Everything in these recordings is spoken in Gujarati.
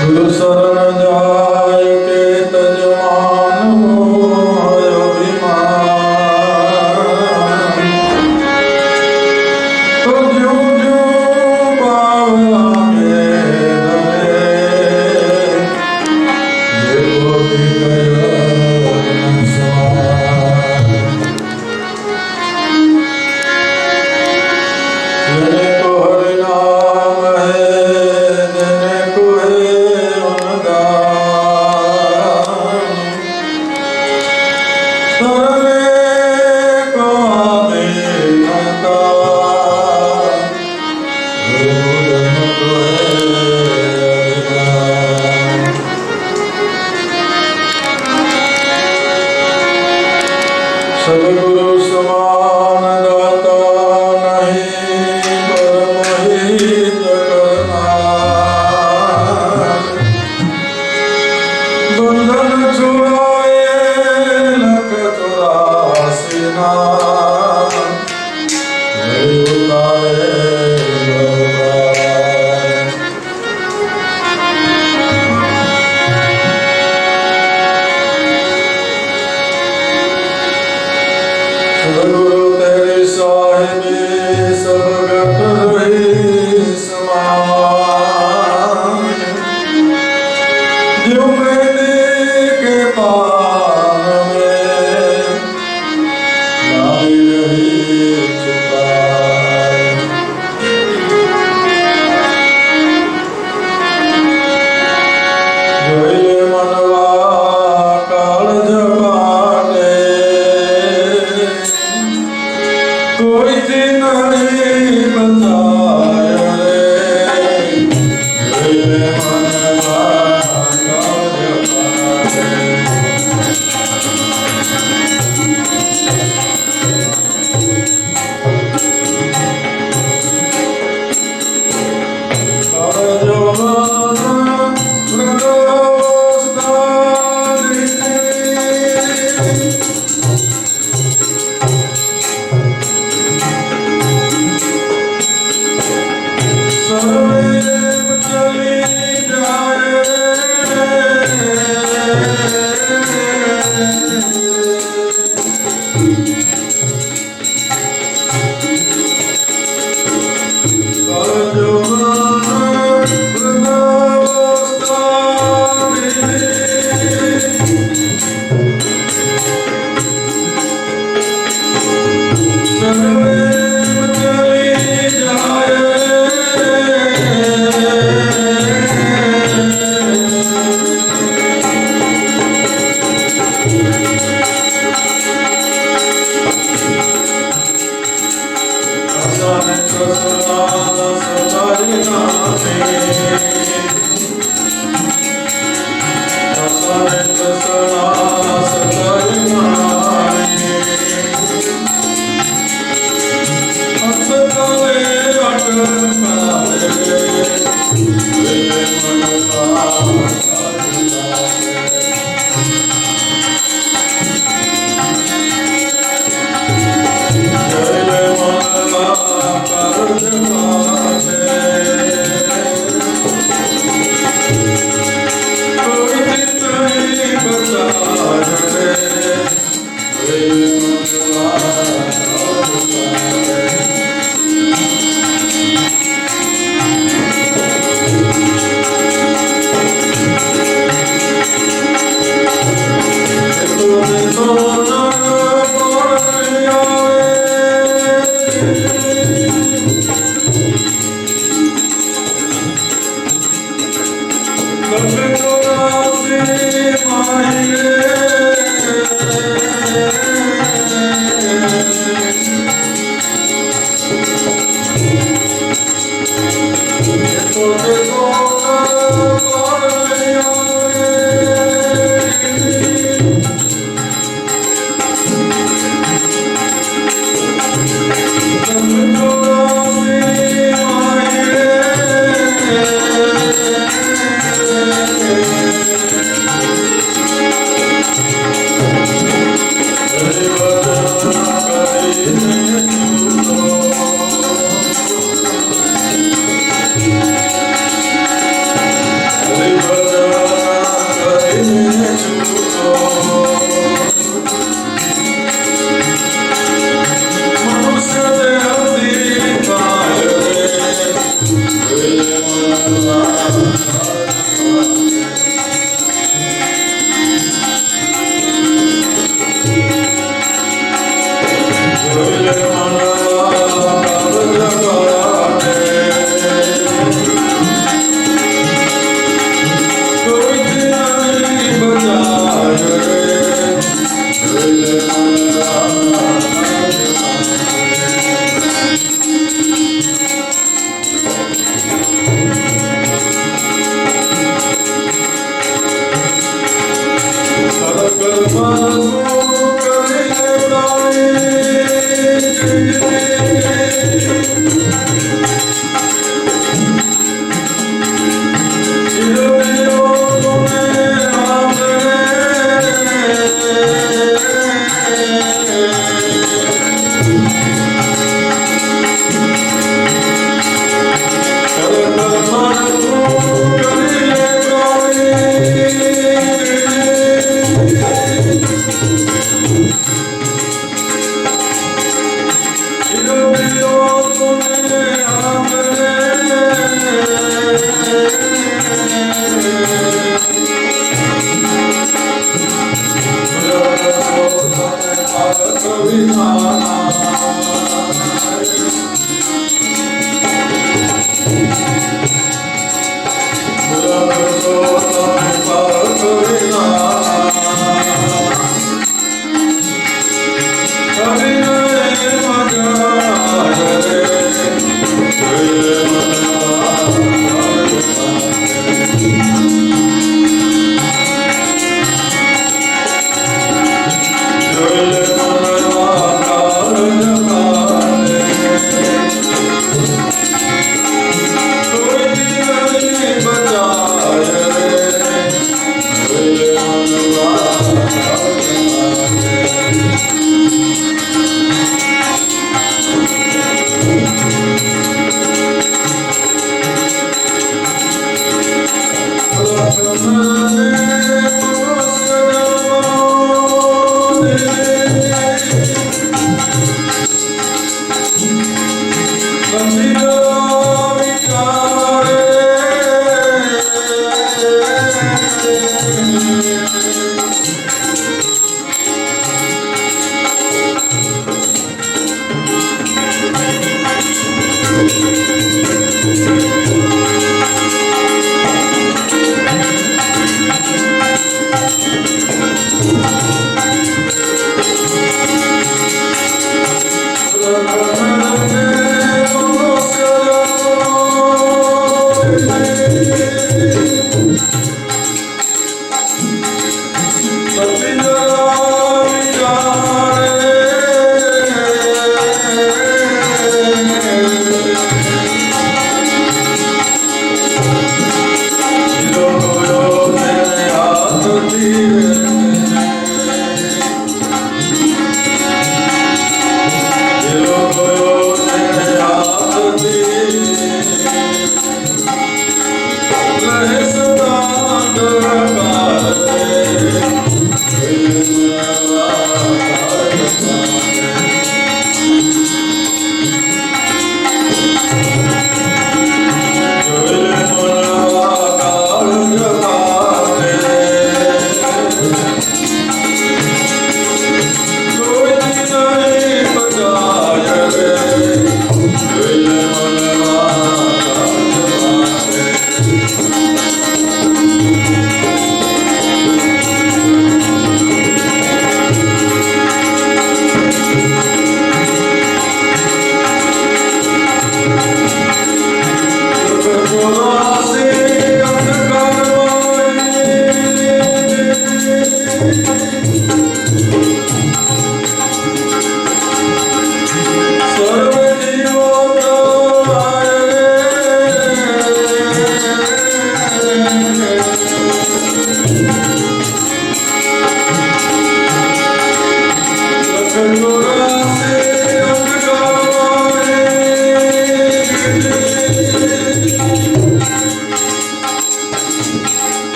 गुरु शरण जाय के तजमान मोह अभिमान। तो ज्यों ज्यों पावांगे धरे, ये कोटि गया संसार। जिने को हरि नाम है, जिने को है अनुदान। तरले को आधीनता, गुरुजन को है अधिकार। सद्गुरु समान दाता नहीं, परम हित करनार। बंधन छुड़ाए लख 84 नाम, नहीं उतारे भगवान। सद्गुरु तेरे साहिबी सबगत रही समान। ज्यों मेहंदी के पान में लाई रही छुपाए। जोइले मनवा कालज बाटे, कोई दिन नहीं बचाए रे। जोइले मनवा कालज बाटे।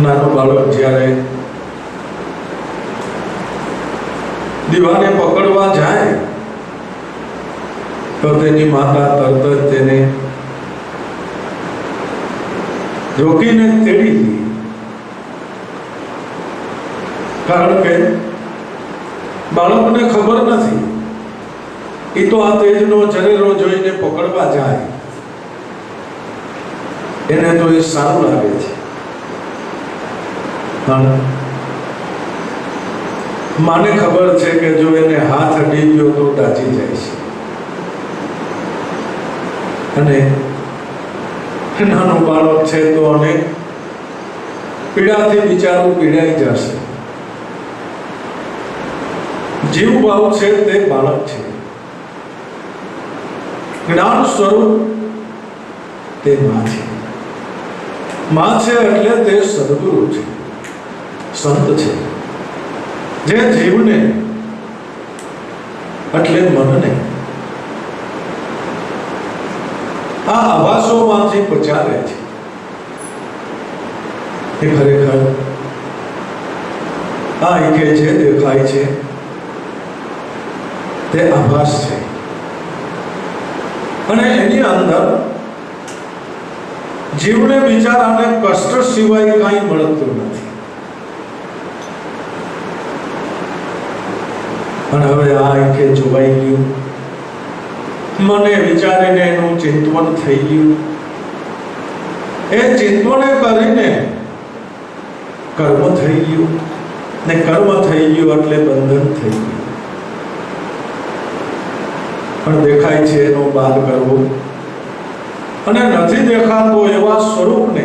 નાનો બાળક જ્યારે દીવાને પકડવા જાય તો તેની માતા તરત જ તેને રોકીને તેડી લી, કારણ કે બાળકને ખબર નથી, એ તો આ તેજનો જરેરો જોઈને પકડવા જાય, એને તો એ સારું લાગે છે, પણ માને ખબર છે કે જો એને હાથ અડી ગયો તો દાઝી જાય છે, અને નાનું બાળક છે તો અનેક પીડાથી બિચારું પીડાઈ જશે. જીવ ભાવ છે તે બાળક છે, જ્ઞાન સ્વરૂપ તે માં છે. માં છે એટલે તે સદગુરુ છે, સંત છે, જે જીવને એટલે મનને આ આભાસોમાંથી બચાવે છે. એ ખરેખર આ આંખે જે દેખાય છે તે આભાસ છે, અને એની અંદર જીવને બિચારાને કષ્ટ સિવાય કાંઈ મળતું નથી. અને હવે આ આંખે જોવાઈ ગયું, મને વિચારીને એનું ચિંતવન થઈ ગયું, એ ચિંતવને કરીને કર્મ થઈ ગયું, ને કર્મ થઈ ગયું એટલે બંધન થઈ ગયું. પણ દેખાય છે એનો બાદ કરવો, અને નથી દેખાતો એવા સ્વરૂપને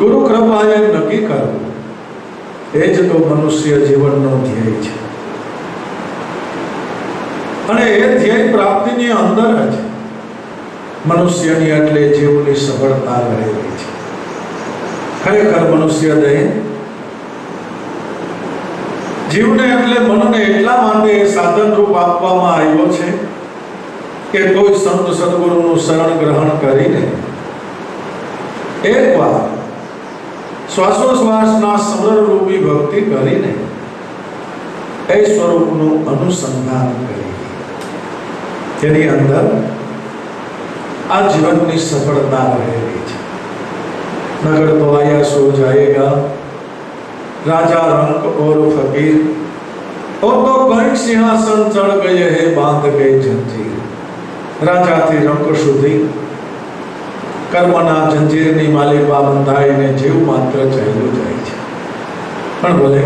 ગુરુ કૃપાએ નક્કી કરવું, એ જ તો મનુષ્ય જીવનનો ધ્યેય છે. અને એ ધ્યેય પ્રાપ્તિની અંદર જ મનુષ્યની એટલે જીવની સફળતા રહેલી છે. ખરેખર મનુષ્ય દેહ જીવને એટલે મનને એટલા માટે સાધન રૂપ આપવામાં આવ્યો છે કે કોઈ સંત સદગુરુનું શરણ ગ્રહણ કરીને એકવાર શ્વાસોશ્વાસના સમરણ રૂપી ભક્તિ કરીને એ સ્વરૂપનું અનુસંધાન કરી તેની અંદર આ જીવનની સફળતા રહેલી છે. નગર તો આયા સો જાયેગા, राजा रंक और फकीर, ओ तो कई सिंहासन चढ़ गए है बांध गए जंजीर. રાજાથી રંક સુધી કર્મના જંજીરની માલિકા બંધાઈને જીવ માત્ર ચાલ્યો જાય છે. પણ ભલે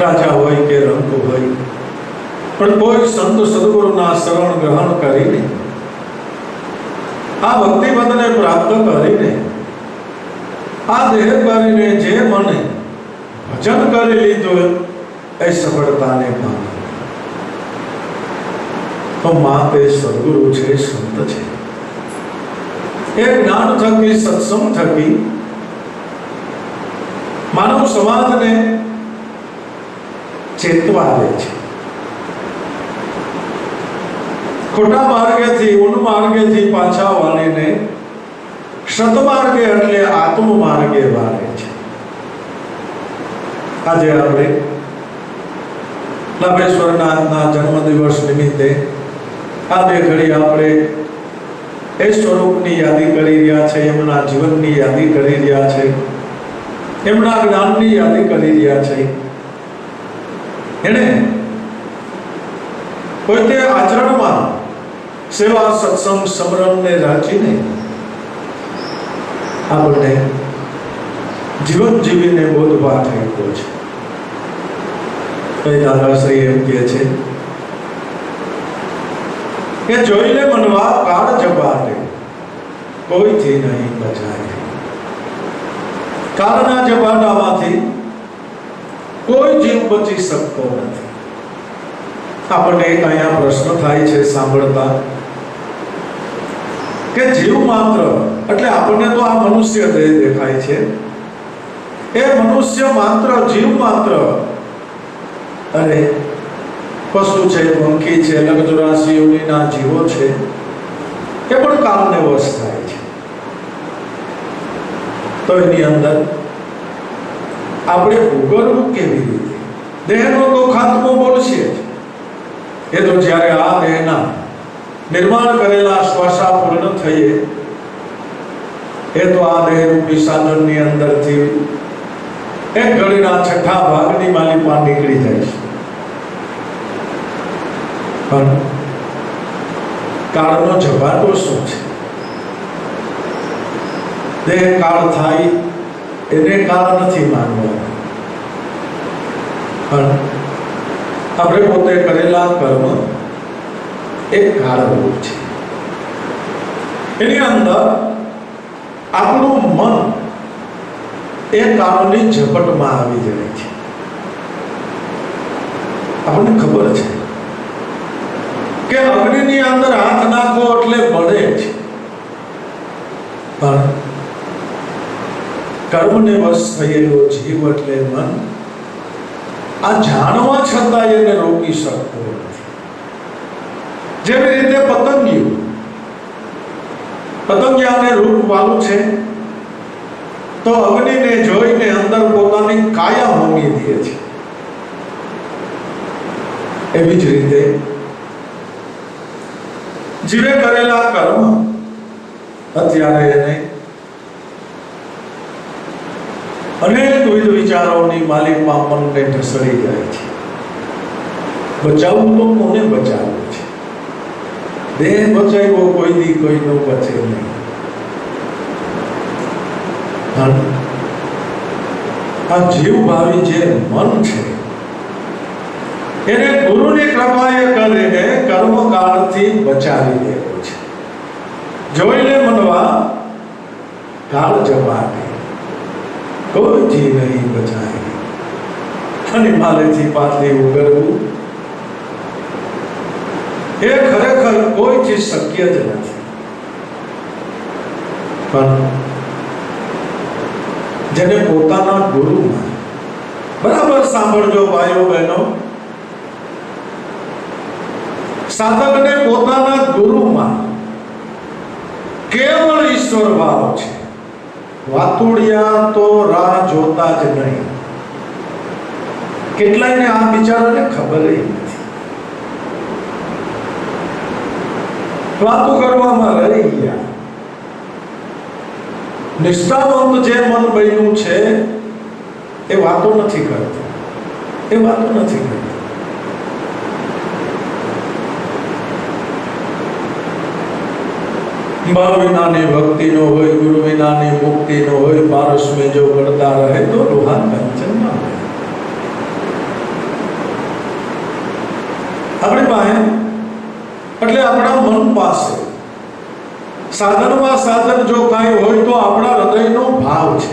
રાજા હોય કે રંક હોય, પણ કોઈ સંત સદગુરુના શરણ ગ્રહણ કરીને આ ભક્તિપદને પ્રાપ્ત કરીને આ દેહ કરીને જે મને ભજન કરી લીધું એ સફળતાને પામે. તો માં તે સદગુરુ છે, સંત છે. એ જ્ઞાન થકી, સત્સંગ થકી માનવ સમાજને ચેતવા દે છે. ખોટા માર્ગેથી, ઉન્માર્ગેથી પાછા વાળીને સતમાર્ગે એટલે આત્મ માર્ગે વાળે છે. આજે આપણે લાભેશ્વરનાથના જન્મદિવસ નિમિત્તે આ બે ઘડી આપણે એ સ્વરૂપની યાદી કરી રહ્યા છે, એમના જીવનની યાદી કરી રહ્યા છે, એમના જ્ઞાનની યાદી કરી રહ્યા છે. એને પોતે આચરણમાં સેવા, સત્સંગ, સમરણને રાચીને આપણને જીવન જીવીને બોધપાઠ આપ્યો છે. કઈ દાદાશ્રી એમ કહે છે કે જોઈને મનવા કાળ જપાટે, કોઈથી નહીં બચાય. કાળના જપાટામાંથી કોઈ જીવ બચી શકતો નથી. આપણને એક અહીંયા પ્રશ્ન થાય છે સાંભળતા કે જીવ માત્ર એટલે આપણને તો આ મનુષ્ય દેહ દેખાય છે, એ મનુષ્ય માત્ર, જીવ માત્ર, અરે પશુ છે, પંખી છે, લગજુરાશી યોનિના જીવો છે, એ પણ કાળને વશ થાય છે. તો એની અંદર આપણે ઉગરવું કેવી રીતે? દેહનો તો ખાતમો બોલશે જ. એ તો જ્યારે આ દેહના નિર્માણ કરેલા શ્વાસા પૂર્ણ થઈએ, એ તો આ દેહ રૂપી સાધનની અંદરથી એક ઘડીના છઠ્ઠા ભાગની માલિપા નીકળી જાય છે. પણ કાળનો ઝપાટો શું છે? દેહ કાળ થાય એને કાળ નથી માનવાનો, પણ આપણે પોતે કરેલા કર્મ એક કાળરૂપ છે. એની અંદર આપણું મન એ કાળની ઝપટમાં આવી જાય છે. આપણને ખબર છે કે અગ્નિની અંદર હાથ નાખો એટલે બળે છે, પણ કર્મને વશ થયેલો જીવ એટલે મન આ જાણવા છતાં એને રોકી શકતો નથી. જેવી રીતે પતંગિયાને રૂપ વાળું છે, તો અગ્નિને જોઈને અંદર પોતાની કાયા હોમી દે છે. એવી જ રીતે જીવે કરેલા કર્મ અત્યારે એને અનેકવિધ વિચારોની માલિકમાં મનને ઢસડી જાય છે. બચાવવું તો કોને બચાવવું છે? દેહ બચાવ્યો કોઈ દી કોઈનો બચે નહીં. આ જીવ ભાવી જે મન છે એને ગુરુની કૃપાએ કરીને કર્મકાળથી બચાવી દેવો છે. જોઈ લે મનવા કાળ જવાને કોઈથી નહીં બચાય. અને માલેથી પાતળી ઉગરવું એ ખરેખર કોઈથી શક્ય જ નથી. પણ જેને પોતાના ગુરુમાં, બરાબર સાંભળજો ભાઈઓ બહેનો, સાધકને પોતાના ગુરુમાં કેવળ ઈશ્વર ભાવ છે. વાતુડિયા તો રાહ જોતા જ નહીં. કેટલાયને આ બિચારાને ખબર નથી. વાતો કરવામાં રહી ગયા. નિષ્ઠાવંત જે મન બન્યું છે એ વાતો નથી કરતું. ભાવ વિનાની ભક્તિ નો હોય, ગુરુ વિનાની મુક્તિ નો હોય. પારસ में जो करता रहे तो लोहा कंचन ना હોય. આપણી પાસે એટલે આપણા મન પાસે સાધનમાં સાધન જો કાંઈ હોય તો આપણા હૃદયનો ભાવ છે.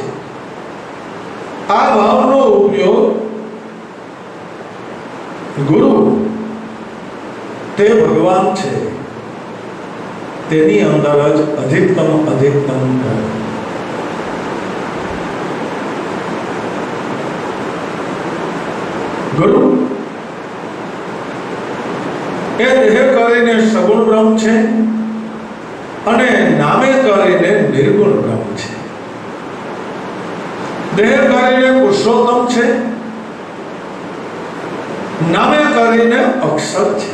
આ ભાવનો ઉપયોગ ગુરુ તે ભગવાન છે તેની અંદર જ અધિકતમ કરે. ગુરુ એ દેહ કરીને સગુણ બ્રહ્મ છે અને નામે કરીને નિર્ગુણ બ્રહ્મ છે. દેહ કરીને પુરુષોત્તમ છે, નામે કરીને અક્ષર છે.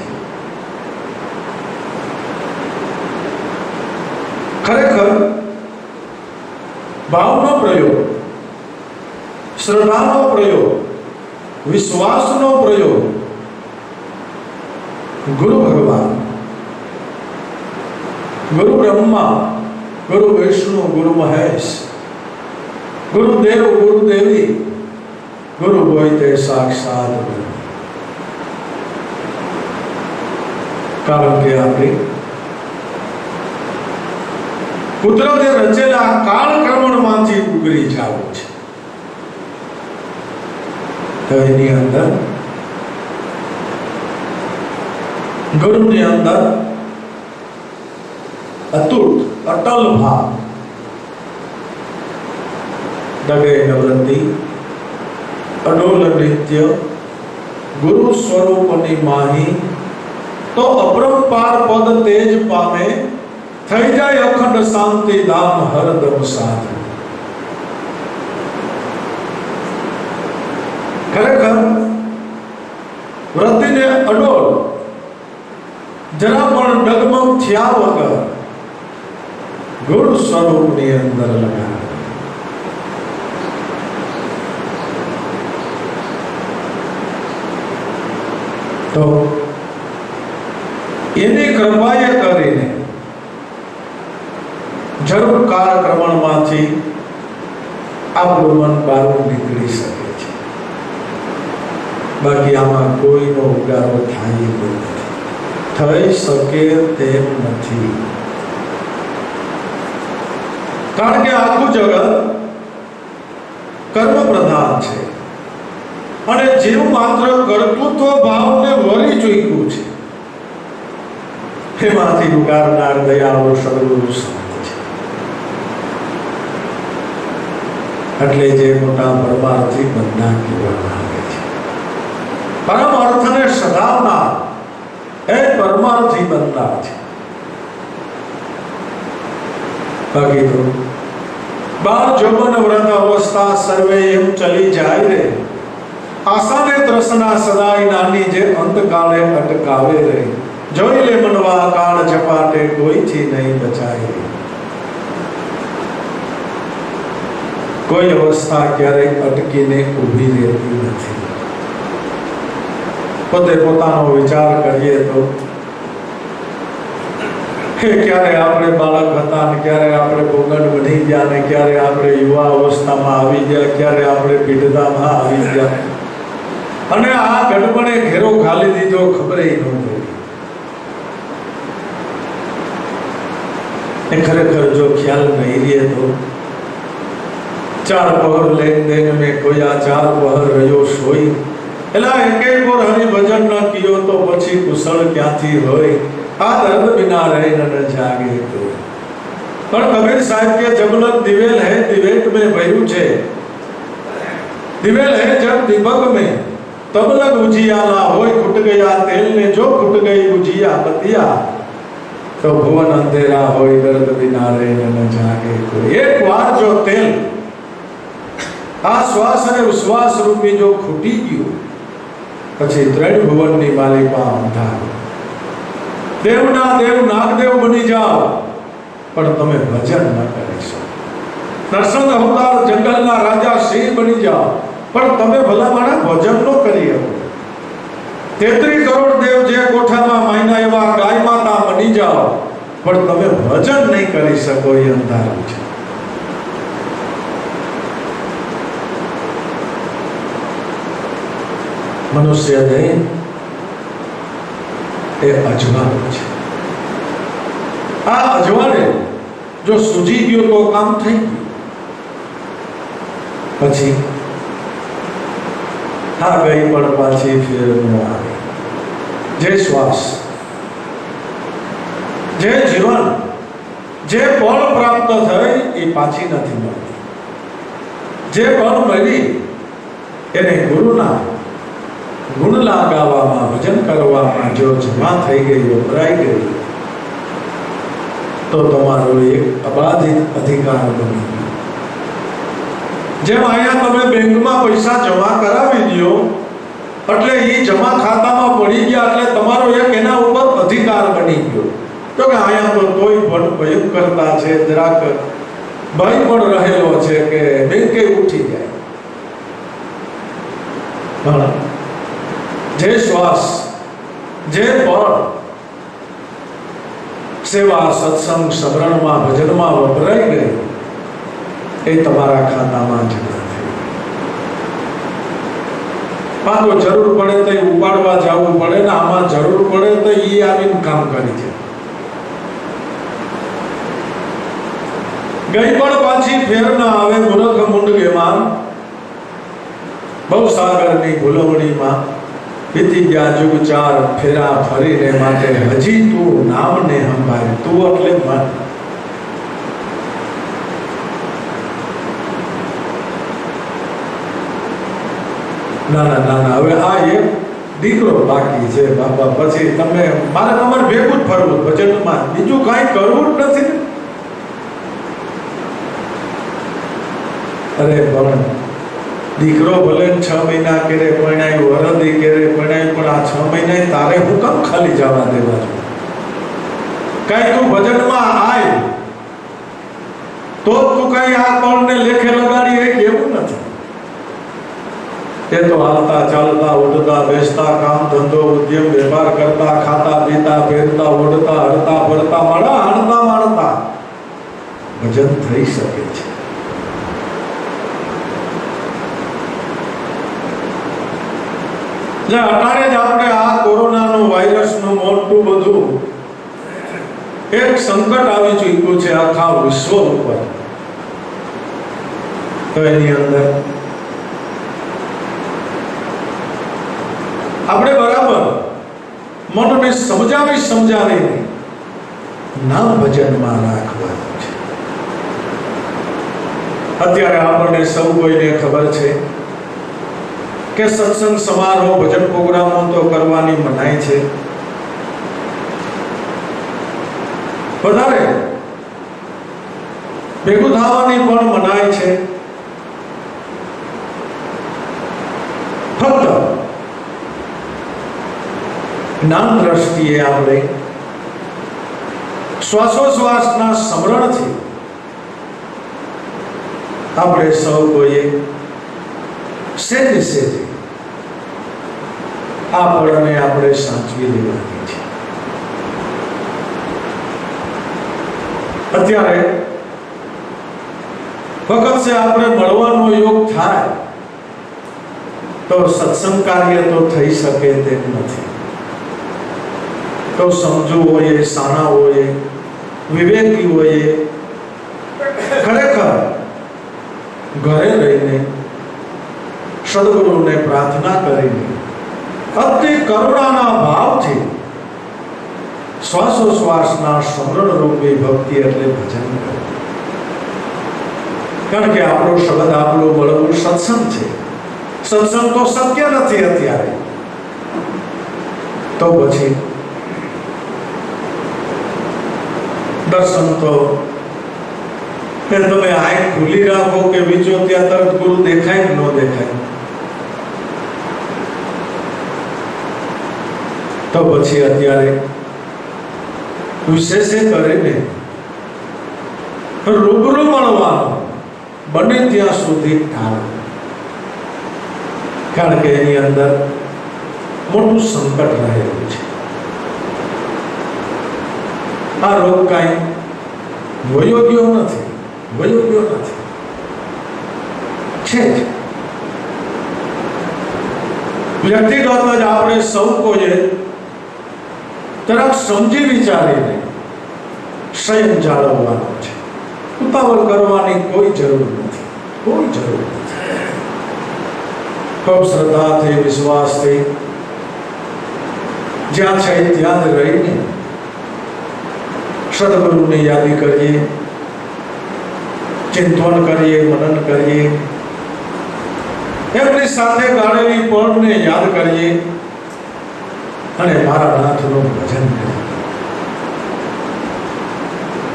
ખરેખર ભાવનો પ્રયોગ, શ્રદ્ધાનો પ્રયોગ, વિશ્વાસનો પ્રયોગ ગુરુ ભગવાન, ગુરુ બ્રહ્મા, ગુરુ વિષ્ણુ, ગુરુ મહેશ, ગુરુદેવ, ગુરુદેવી, ગુરુ હોય તે સાક્ષાત ગુરુ. કારણ કે આપણે કુદરતે રચેલા કાળક્રમણમાંથી ઉગરી જવું છે. તો એની અંદર ગુરુની અંદર અતૂટ અટલ ભાવ, દગે નવરતી, અડોલ નિત્ય, ગુરુ સ્વરૂપની માહી, તો અપરંપાર પદ તેજ પામે, થઈ જાય અખંડ શાંતિ ધામ હરદમ સાધન. જમીને અડોલ જરા પણ ડગમગ થયા વગર ગુરુ સ્વરૂપની અંદર લગાવે. તો એની કૃપાએ કરીને જરૂર કાળક્રમણમાંથી આપણું મન બહાર નીકળી શકે છે. બાકી આમાં કોઈનો ઉગારો થાય નથી, થઈ શકે તેમ નથી. કારણ કે આખું જગત કર્મ પ્રધાન છે અને જીવ માત્ર કર્તૃત્વ ભાવને વળી ચૂક્યું છે. એમાંથી ઉગારનાર દયાળુ સદગુરુ સંત છે. એટલે જે મોટા પરમાર્થી બંધા કહેવામાં આવે છે. પરમ અર્થને સદાવનાર એ પરમાર્થી બંધા છે. બાકી તો બાર જવન વ્રત અવસ્થા સર્વે એમ ચલી જાય રે, આસાને તૃષ્ણા સદાય નાની જે અંતકાળે અટકાવે રે, જોઈ લે મનવા કાળ ઝપાટે કોઈથી નહીં બચાય રે. કોઈ અવસ્થા ક્યારેય અટકીને ઊભી રહેતી નથી. પોતે પોતાનો વિચાર કરીએ તો ક્યારે આપણે બાળક હતા ને ક્યારે આપણે ભોગંડ બની ગયા ને ક્યારે આપણે યુવા અવસ્થામાં આવી ગયા, ક્યારે આપણે પીઢતામાં આવી ગયા અને આ ગડબડે ઘેરો ખાલી દીધો ખબર ન પડી. એ ખરેખર જો ખ્યાલ નહીં રહે તો ચાર પહર લેન દેન મેં કોયા ચાર પહર રહ્યો સોઈ, એલા એકે કોર હરિ ભજન ન કિયો તો પછી કુશળ ક્યાંથી હોય, આ દર્દ बिना रहे न जागे कोई. પણ કબીર સાહેબ કે જબલક દિવેલ હે દિવેટ में ભર્યું છે, દિવેલ હે જબ દીપક में तब लग उजियाला होय, फुट गया तेल ने जो फुट गई उजिया बतिया तो भुवन अंधेरा होय, दर्द बिना रहे न जागे कोई. एक बार जो तेल આ શ્વાસ અને ઉશ્વાસ રૂપી જો ખૂટી ગયું પછી ત્રણ ભુવનની માલિકા અંધારો. દેવના દેવ નાગદેવ બની જાઓ પણ તમે ભજન ન કરી શકો. નરસંગ અવતાર જંગલના રાજા સિંહ બની જાઓ પણ તમે ભલા માણા ભજન ન કરી શકો. 33 કરોડ દેવ જે કોઠામાં માયના એવા ગાય માતા બની જાઓ પણ તમે ભજન નહીં કરી શકો. એ અંધારું છે. મનુષ્ય દેહ એ અજવાળું છે. આ અજવાળે જો સૂજી ગયો તો કામ થઈ ગયું. પછી હા ગઈ પણ પાછી ફેર ન આવે. જે શ્વાસ, જે જીવન, જે પળ પ્રાપ્ત થઈ એ પાછી નથી મળતી. જે પળ મળી એને ગુરુના ગુણ લાગાવવામાં, ભજન કરવામાં જો જમા થઈ ગઈ, વપરાઈ ગઈ તો તમારો એક અબાધિત અધિકાર બની ગયો. જેમ અહીંયા તમે બેંકમાં પૈસા જમા કરાવી દો એટલે એ જમા ખાતામાં પડી ગયા એટલે તમારો એક એના ઉપર અધિકાર બની ગયો. તો કે અહીંયા તો કોઈ પણ ભય કરતા છે, જરાક ભય પણ રહેલો છે કે બેંકે ઉઠી જાય. જે શ્વાસ, જે પળ સેવા, સત્સંગ, સમરણમાં, ભજનમાં વપરાઈ ગઈ એ તમારા ખાતામાં જમા થઈ. પાછો જરૂર પડે તો ઉપાડવા જવું પડે ને આમાં જરૂર પડે તો એ આવીને કામ કરી છે. ગઈ પણ પાછી ફેર ના આવે. મૂર્ખ મુંડગેમાં બહુ સાગરની ભૂલવણીમાં વીતી ગયા જુગ ચાર ફેરા ફરીને માટે હજી તું નામને સંભાળ. તું એટલે મન. ના ના ના, હવે આ એક દીકરો બાકી છે બાપા. પછી તમે મારે તમારે ભેગું જ ફરવું બજેટમાં, બીજું કાંઈ કરવું જ નથી. અરે પણ દીકરો ભલે 6 મહિના કેરે પરણાય, વરદી કેરે પરણાય, પણ આ 6 મહિના તારે હું કેમ ખાલી જવા દેવા છું? કઈ તું ભજનમાં આય તો તું કઈ આ કોણને લેખે લગાડી એક એવું નથી. તે તો હાલતા ચાલતા ઉઠતા બેસતા કામ ધંધો ઉદ્યમ વેપાર કરતા ખાતા પીતા પહેરતા ઓઢતા હરતા ફરતા માળા હાણતા માણતા ભજન થઈ શકે છે. જે અટાણે જ આપણે આ કોરોનાનું વાયરસનું મોટું બધું એક સંકટ આવી ચૂક્યું છે આખા વિશ્વ ઉપર. તો એની અંદર આપણે બરાબર મનને સમજાવી નામ ભજનમાં રાખવાનું છે. અત્યારે આપણને સૌ કોઈને ખબર છે કે સત્સંગ સમારોહ ભજન પ્રોગ્રામો તો કરવાની મનાઈ છે. વધારે ભેગું થવાની પણ મનાઈ છે. ફક્ત જ્ઞાન દ્રષ્ટિએ આપણે શ્વાસોશ્વાસના સ્મરણથી આપણે સૌ કોઈએ સેજે આ પળને આપણે સાચવી લેવાની છે. અત્યારે વખત છે આપણે મળવાનો યોગ થાય તો સત્સંગ કાર્ય તો થઈ શકે તેમ નથી. તો સમજુ હોય, સાના હોય, વિવેકી હોય, ખરેખર ઘરે રહીને સદગુરુને પ્રાર્થના કરીને અતિ કરુણાના ભાવથી શ્વાસોશ્વાસના સ્મરણ રૂપી ભક્તિ એટલે ભજન કરે. કારણ કે આપણો શબ્દ આપણું બળવું સત્સંગ છે. સત્સંગ તો શક્ય નથી અત્યારે. તો પછી દર્શન તો તમે આંખ ખુલ્લી રાખો કે બીજો ત્યાં તરત ગુરુ દેખાય કે ન દેખાય, તો પછી અત્યારે વિશેષે કરીને રૂબરૂ મળવાનું બને ત્યાં સુધી ટાળો. કારણ કે એની અંદર મોટું સંકટ રહેલું છે. આ રોગ કાંઈ વયોગ્યો નથી છે જ. વ્યક્તિગત જ આપણે સૌ કોઈએ જરાક સમજી વિચારીને સંયમ જાળવવાનો છે. ઉતાવળ કરવાની કોઈ જરૂર નથી. ખૂબ શ્રદ્ધાથી, વિશ્વાસથી જ્યાં છે ત્યાં જ રહીને સદગુરુને યાદી કરીએ, ચિંતન કરીએ, મનન કરીએ, એમની સાથે ગાળેલી પળને યાદ કરીએ અને મારા નાથનું ભજન કરીએ.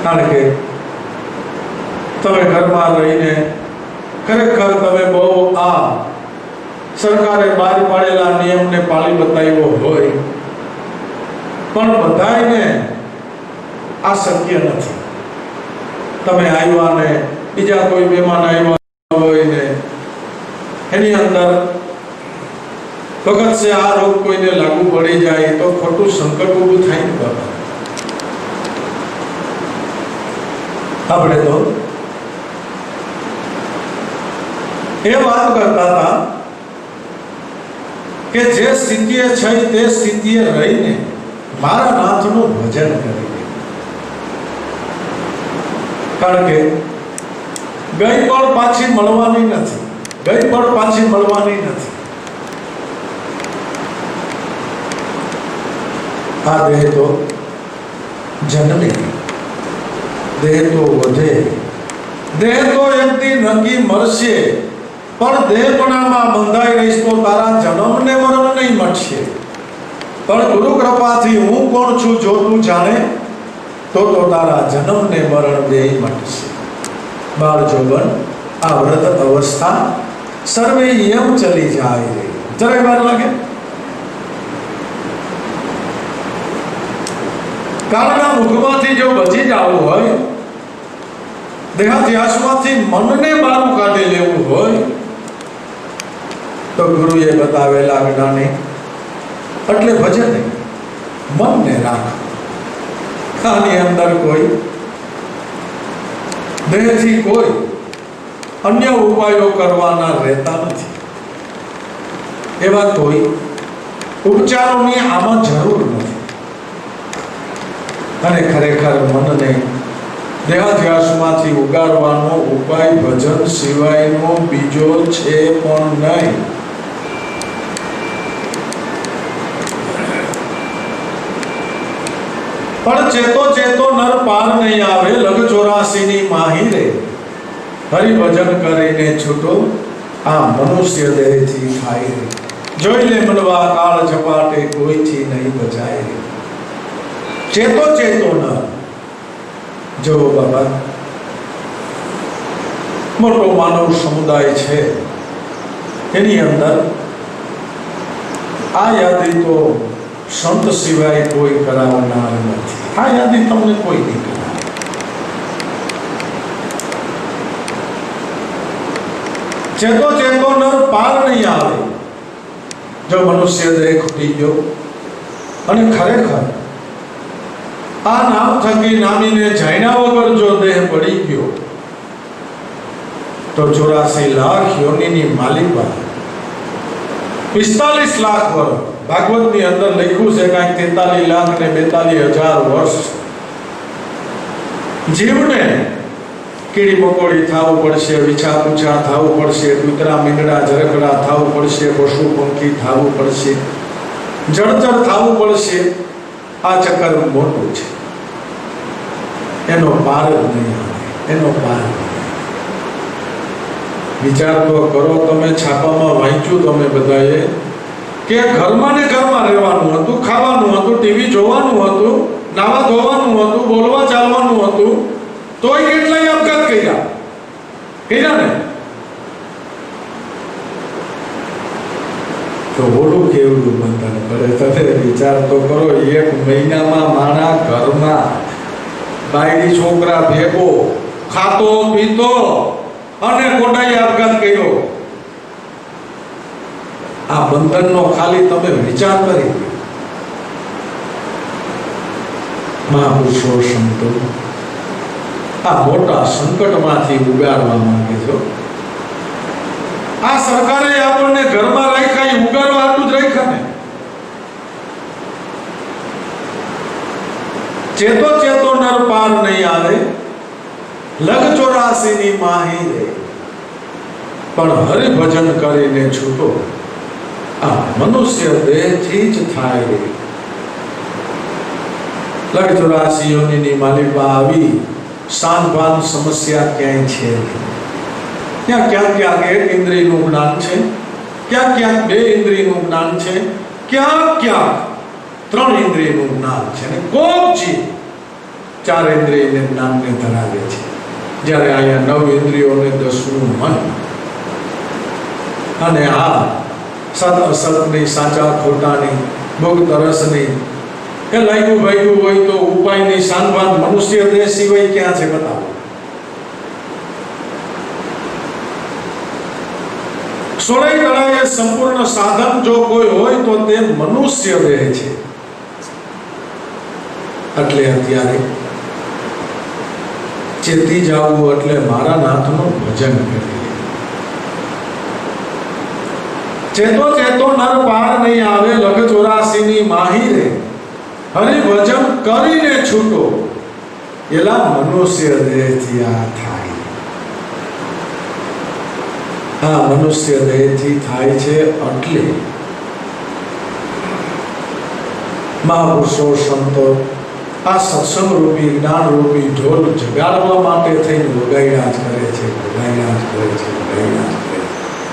કારણ કે તમે ઘરમાં રહીને ખરેખર તમે બહુ આ સરકારે બહાર પાડેલા નિયમને પાળી બતાવ્યો હોય, પણ બધાને આ શક્ય નથી. તમે આવ્યા ને બીજા કોઈ મહેમાન આવ્યા હોય ને એની અંદર વખત છે આ રોગ કોઈને લાગુ પડી જાય તો ખોટું સંકટ ઊભું થાય ને બાબા. આપણે તો એ વાત કરતા હતા કે જે સ્થિતિએ છે તે સ્થિતિએ રહીને મારા નાથનું ભજન કરી. કારણ કે ગઈ પણ પાછી મળવાની નથી. આ દેહ તો જન્મે, દેહ તો વધે, દેહ તો એમથી નક્કી મળશે, પણ દેહપણામાં બંધાઈ રહીશ તો તારા જન્મને મરણ નહીં મળશે. પણ ગુરુ કૃપાથી હું કોણ છું જો તું જાણે તો તારા જન્મને મરણ દેહ મળશે. બાળ જોબન, આ વ્રત અવસ્થા સર્વે એમ ચલી જાય રે. જરાય વાર લાગે? કાળના મુખમાંથી જો બચી જવું હોય, દેહાધ્યાસમાંથી મનને બહાર કાઢી લેવું હોય, તો ગુરુએ બતાવેલા જ્ઞાને એટલે ભજન મનને રાખ. આની અંદર કોઈ દેહથી કોઈ અન્ય ઉપાયો કરવાના રહેતા નથી. એવા કોઈ ઉપચારોની આમાં જરૂર નથી. અને ખરેખર મનને દેહાધ્યાસમાંથી ઉગારવાનો ઉપાય ભજન સિવાયનો બીજો છે પણ નહીં. પણ ચેતો ચેતો નર પાર નહીં આવે, લગ 84 ની માહી રે. હરિભજન કરીને છૂટો આ મનુષ્ય દેહથી થાય રે. જોઈ લે મનવા કાળ ઝપાટે કોઈથી નહીં બચાય રે. ચેતો ચેતો નર. જો બાબા, મોટો માનવ સમુદાય છે, એની અંદર આ યાદી તો સંત સિવાય કોઈ કરાવનાર નથી. આ યાદી તમને કોઈ નહીં કરાવે. ચેતો ચેતો નર પાર નહીં આવે. જો મનુષ્ય દેહ ખૂટી ગયો અને ખરેખર આ નામ થકી નામીને જાણ્યા વગર જો દેહ પડી ગયો, તો 84 લાખ યોનિની માલિકા 45 લાખ વર્ષ. ભાગવતની અંદર લખ્યું છે કાંઈક 43 લાખ ને 42,000 વર્ષ જીવને કીડી મકોડી થવું પડશે, વિછા પૂછા થવું પડશે, કૂતરા મીંડળા જરકડા થવું પડશે, પશુ પંખી થવું પડશે, જળચર થવું પડશે. આ ચક્કર મોટું છે, એનો પાર જ નહીં આવે. એનો પાર વિચાર તો કરો. તમે છાપામાં વાંચ્યું તમે બધાએ કે ઘરમાં ને ઘરમાં રહેવાનું હતું, ખાવાનું હતું, ટીવી જોવાનું હતું, નાવા ધોવાનું હતું, બોલવા ચાલવાનું હતું, તોય કેટલાય આપઘાત કર્યા ને. તો બોલું કેવડું બંધન કરે. તમે વિચાર તો કરો. 1 મહિનામાં માણા ઘરમાં બાયડી છોકરા ભેગો ખાતો પીતો અને કોટાઈ આપઘાત કર્યો. આ બંધનનો ખાલી તમે વિચાર કરી. મહાપુરુષો સંતો આ મોટા સંકટમાંથી ઉગારવા માંગે છે. આ સરકારે આપણને ઘરમાં રાખ્યા, એ ઉગારવા આટલું જ રાખ્યા ને. ચેતો ચેતો નર પાર નહીં આવે, લગ 84 ની માહી રે. પણ હરિભજન કરીને છૂટો આ મનુષ્ય દેહથી જ થાય રે. લગ 84 યોનિની માલિકા આવી સાનભાન સમસ્યા ક્યાંય છે નહીં. ત્યાં ક્યાંક ક્યાંક 1 ઇન્દ્રિયનું જ્ઞાન છે, ક્યાંક ક્યાંક 2 ઇન્દ્રિયનું જ્ઞાન છે, ક્યાંક ક્યાંક 3 ઇન્દ્રિયનું જ્ઞાન છે, ને કોક જીવ 4 ઇન્દ્રિયને જ્ઞાનને ધરાવે છે. જ્યારે અહીંયા 9 ઇન્દ્રિયોને 10મું મન. અને આ સત અસતની, સાચા ખોટાની, ભોગ તરસની એ લાગ્યું ભાગ્યું હોય તો ઉપાયની સાનભાન મનુષ્ય દેહ સિવાય ક્યાં છે બતાવો. સોળે કળાએ સંપૂર્ણ સાધન જો કોઈ હોય તો તે મનુષ્ય દેહ છે. એટલે અત્યારે ચેતી જાવું એટલે મારા નાથનું ભજન કરીએ. ચેતો ચેતો નર પાર નહીં આવે, લગ 84 ની માહી રે. હરિભજન કરીને છૂટો એલા મનુષ્ય દેહથી આ થાય. આ મનુષ્ય દેહથી થાય છે. એટલે મહાપુરુષો સંતો આ સત્સંગ રૂપી, જ્ઞાન રૂપી ઢોલ જગાડવા માટે થઈને વગાડ્યા જ કરે છે, વગાડ્યા જ કરે છે, વગાડ્યા જ કરે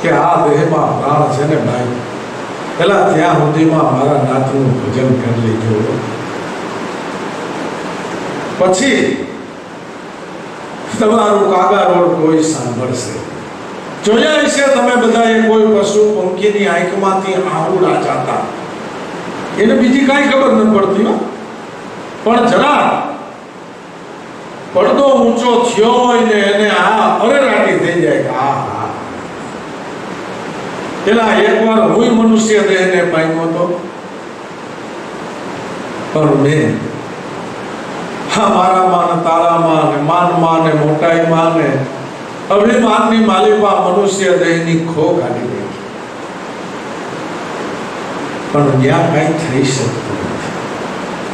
કે આ દેહમાં પ્રાણ છે ને ભાઈ, પેલા ત્યાં સુધીમાં મારા નાથનું ભજન કરી લીધો, પછી તમારું કાગા રોડ કોઈ સાંભળશે. જોયા હશે તમે બધાએ કોઈ પશુ પંખીની આંખમાંથી આંગળા જાતા, એને બીજી કાંઈ ખબર ન પડતી હો, પણ જરા પડદો ઊંચો થયો હોય ને એને આ અરેરાટી થઈ જાય કે આ હા. પેલા એકવાર હું મનુષ્ય દેહને પામ્યો હતો, પણ મેં હા મારામાં ને તારામાં ને માનમાં ને મોટાઈમાં ને અભિમાનની માલિકા મનુષ્ય દેહની ખો કાઢી દે, પણ ત્યાં કઈ થઈ શકતું નથી.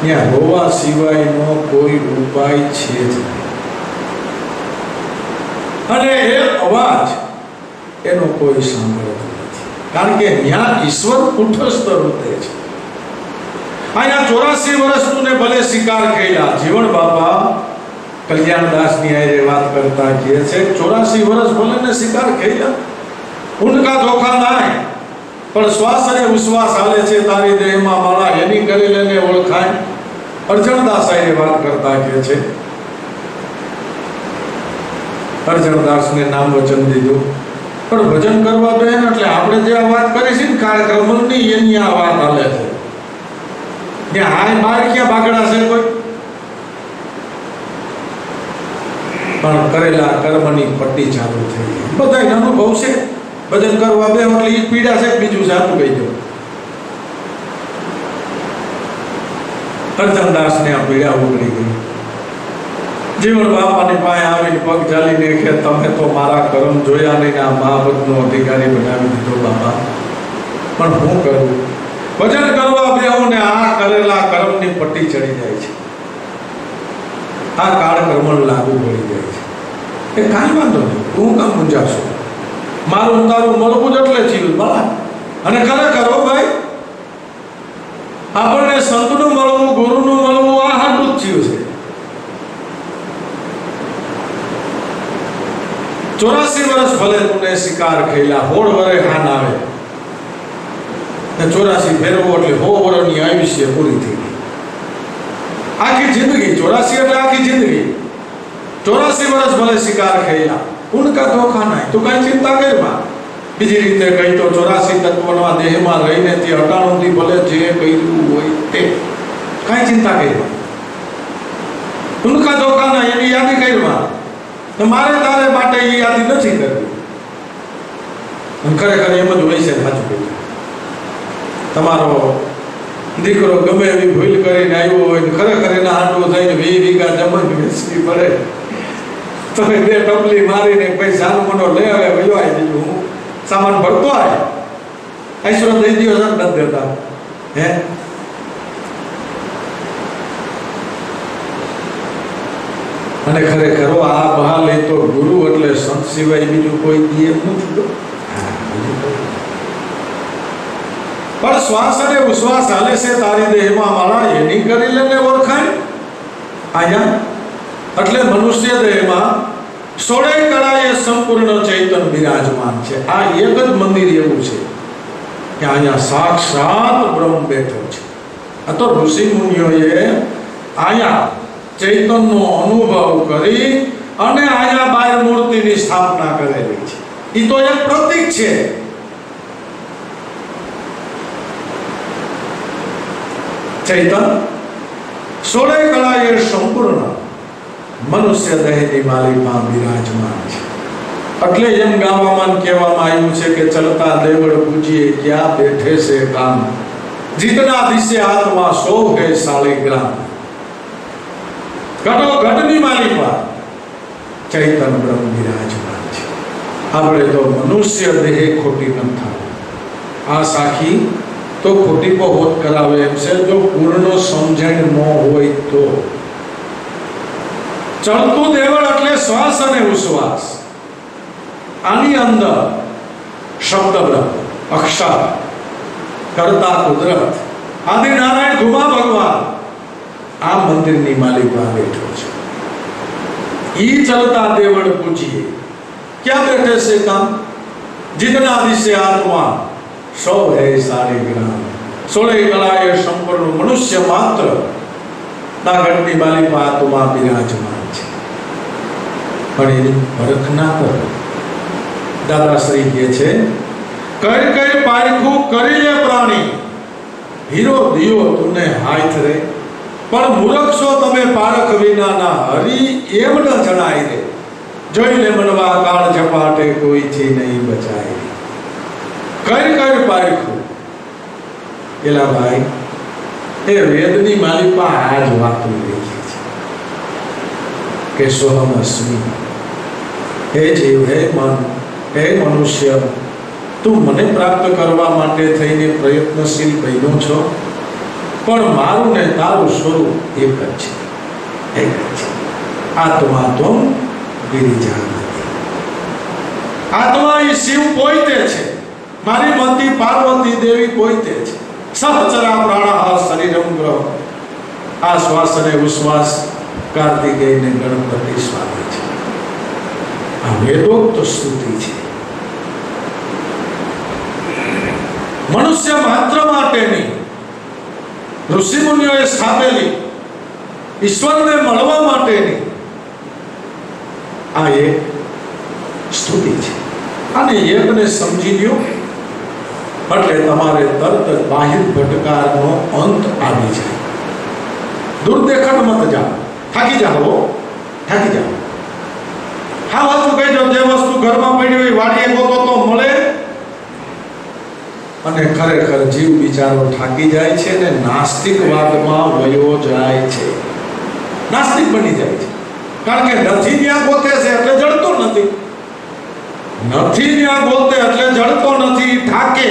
ત્યાં રોવા સિવાયનો કોઈ ઉપાય છે જ નહીં. અને એ અવાજ એનો કોઈ સાંભળતો નથી, કારણ કે ત્યાં ઈશ્વર કુટસ્થ રૂપે છે. અહીંયા 84 વર્ષનું ને ભલે શિકાર કરેલા જીવન બાપા કલ્યાણદાસની આરે વાત કરતા કહે છે 84 વર્ષ ભલે ને શિકાર કરેલા, ઉનકા ધોખા નાય, પણ શ્વાસ અને ઉશ્વાસ હાલે છે તારી દેહમાં માળા એની કરી લેને ઓળખાય. અર્જણદાસ આરે વાત કરતા કહે છે, અર્જણદાસને નામ વચન દીધું, પણ ભજન કરવા બેન એટલે આપણે જે આ વાત કરી છે ને કાર્યક્રમની એની આ વાત હાલે છે. ત્યાં હાય બાર ક્યાં બાગડા છે કોઈ, પણ કરેલા કર્મની પટ્ટી ચાલુ થઈ ગઈ. બધાય અનુભવ છે, ભજન કરવા બે એટલે એ પીડા છે, બીજું સાચું કહી દો. અર્જણદાસ ને આ પીડા ઉતરી ગઈ. જીવન બાપાની પાસે આવીને પગ ચાલીને કે તમે તો મારા કર્મ જોયા નહીં, આ મહાપદનો અધિકારી બનાવી દીધો બાપા, પણ હું કરું? ભજન કરવા બેહું ને આ કરેલા કર્મની પટ્ટી ચડી જાય છે, આ કાળ કર્મ લાગુ પડી જાય છે. એ કાંઈ વાંધો નહીં, હું કામ મૂંઝાશો, મારું તારું મળવું જ એટલે જીવ બરાબર. અને ખરેખર ભાઈ આપણને સંતનું મળવું, ગુરુનું મળવું આ હાટું જ જીવ છે. 84 વર્ષ ભલે તું શિકાર ખેલા, 16 વરે હાન આવે, 84 ફેરવો એટલે 100 વર્ષની આયુષ્ય પૂરી થઈ ગઈ. આખી જિંદગી 84 એટલે આખી જિંદગી. 84 વર્ષ ભલે શિકાર ખેલા, ઉનકા ધોખા નહીં, તું કઈ ચિંતા કરમાં. બીજી રીતે કહી તો 84 તત્વના દેહમાં રહીને તે 98 થી ભલે જે કર્યું હોય તે કઈ ચિંતા કરમાં. ઉનકા ધોખા નહીં એની યાદી કરમાં. મારે તારે માટે એ યાદી નથી કરવી. ખરેખર એમ જ હોય છે. સાચું કહ્યું. તમારો દીકરો ગમે એવી ભૂલ કરીને આવ્યો હોય, ખરેખર એના હાંડવું થઈને 20 વીઘા જમીન વેચવી પડે તો 2 ટપલી મારીને પછી સાનમોનો લઈ આવે વયો આવી દીધું, હું સામાન ભરતો આવે આઈસરો દઈ દો નથી દેતા હે. અને ખરેખર આ બહાર લે તો ગુરુ એટલે સંત સિવાય બીજું કોઈ દે નથી. પણ શ્વાસ અને ઉશ્વાસ હાલે છે તારી દેહમાં માળા એની કરી લેને ઓળખાય. અહીંયા એટલે મનુષ્ય દેહમાં 16 કળાએ સંપૂર્ણ ચૈતન્ય બિરાજમાન છે. આ એક જ મંદિર એવું છે કે અહીંયા સાક્ષાત બ્રહ્મ બેઠો છે. આ તો ઋષિ મુનિઓએ અહીંયા ચૈતન્યનો અનુભવ કરી અને અહીંયા બાર મૂર્તિની સ્થાપના કરેલી છે. એ તો એક પ્રતીક છે. ચૈતન્ય 16 કળાએ સંપૂર્ણ મનુષ્ય દેહની માલિકમાં બિરાજમાન છે. એટલે એમ ગાવામાં કહેવામાં આવ્યું છે કે ચલતા દેવળ પૂજીએ ક્યાં બેઠે છે કામ, જીતના દિશે આત્મા સો હે શાલિગ્રામ. ઘટો ઘટની માલિકમાં ચૈતન્ય બ્રહ્મ બિરાજમાન છે. આપણે તો મનુષ્ય દેહ ખોટી ન થાય, આ સાખી તો ખોટી હોત કરાવે એમ છે. જો પૂર્ણ સમજણ ન હોય તો ચલતું દેવળ એટલે શ્વાસ અને ઉશ્વાસ. આની અંદર શબ્દ બ્રહ્મ, અક્ષર, કર્તા કુદરત, આદિ નારાયણ ઘુમા ભગવાન આ મંદિરની માલિકા બેઠો છે. ઈ ચલતા દેવળ પૂજીએ ક્યાં બેઠે છે કામ, જીતના દિશે આત્મા સૌ હે શાલિગ્રામ. 16 કળાએ સંપૂર્ણ મનુષ્ય માત્ર ના ઘટની માલિકા આત્મા બિરાજમાન છે. પણ એની પરખ ના કરો. દાદાશ્રી કહે છે, કઈ કઈ પારખું કરી લે પ્રાણી, હીરો દિયો તુને હાથ રે, પણ મૂર્ખ છો તમે પારખ વિના ના હરી એમ ન જણાય રે, જોઈ લે મનવા કાળ ઝપાટે કોઈથી નહીં બચાય. કઈ કઈ પારખું એલા ભાઈ, એ વેદની માલિકા આ જ વાતો લખી છે કે સોહમ અસ્મિ, હે જીવ, હે મન, હે મનુષ્ય, તું મને પ્રાપ્ત કરવા માટે થઈને પ્રયત્નશીલ બન્યો છો, પણ મારું ને તારું સ્વરૂપ એક જ છે, એક જ છે. આત્મા તો ગિરિજા નથી. આત્મા એ શિવ પોતે છે, મારી મતી પાર્વતી દેવી પોતે છે. સહચરા પ્રાણાહ શરીરમ ગ્રહ, આ શ્વાસ અને ઉશ્વાસ કાર્તિકેય ને ગણપતિ સ્વામી છે. આ વેદોક્ત સ્તુતિ છે. મનુષ્ય માત્ર માટેની ઋષિ મુનિઓએ સ્થાપેલી ઈશ્વરને મળવા માટેની આ એક સ્તુતિ છે. અને એકને સમજી લ્યો એટલે તમારે તરત બાહ્ય ભટકારનો અંત આવી જાય. દુર્દેખડ મત જાઓ, થાકી જાઓ, થાકી જાઓ. હા વસ્તુ કહી દો, જે વસ્તુ ઘરમાં પડી હોય વાડીએ ગોતો તો મળે. અને ખરેખર જીવ બિચારો થાકી જાય છે ને નાસ્તિકવાદમાં વયો જાય છે, નાસ્તિક બની જાય છે. કારણ કે નથી ત્યાં ગોતે છે એટલે જડતો નથી, નથી ત્યાં ગોતે એટલે જડતો નથી. થાકે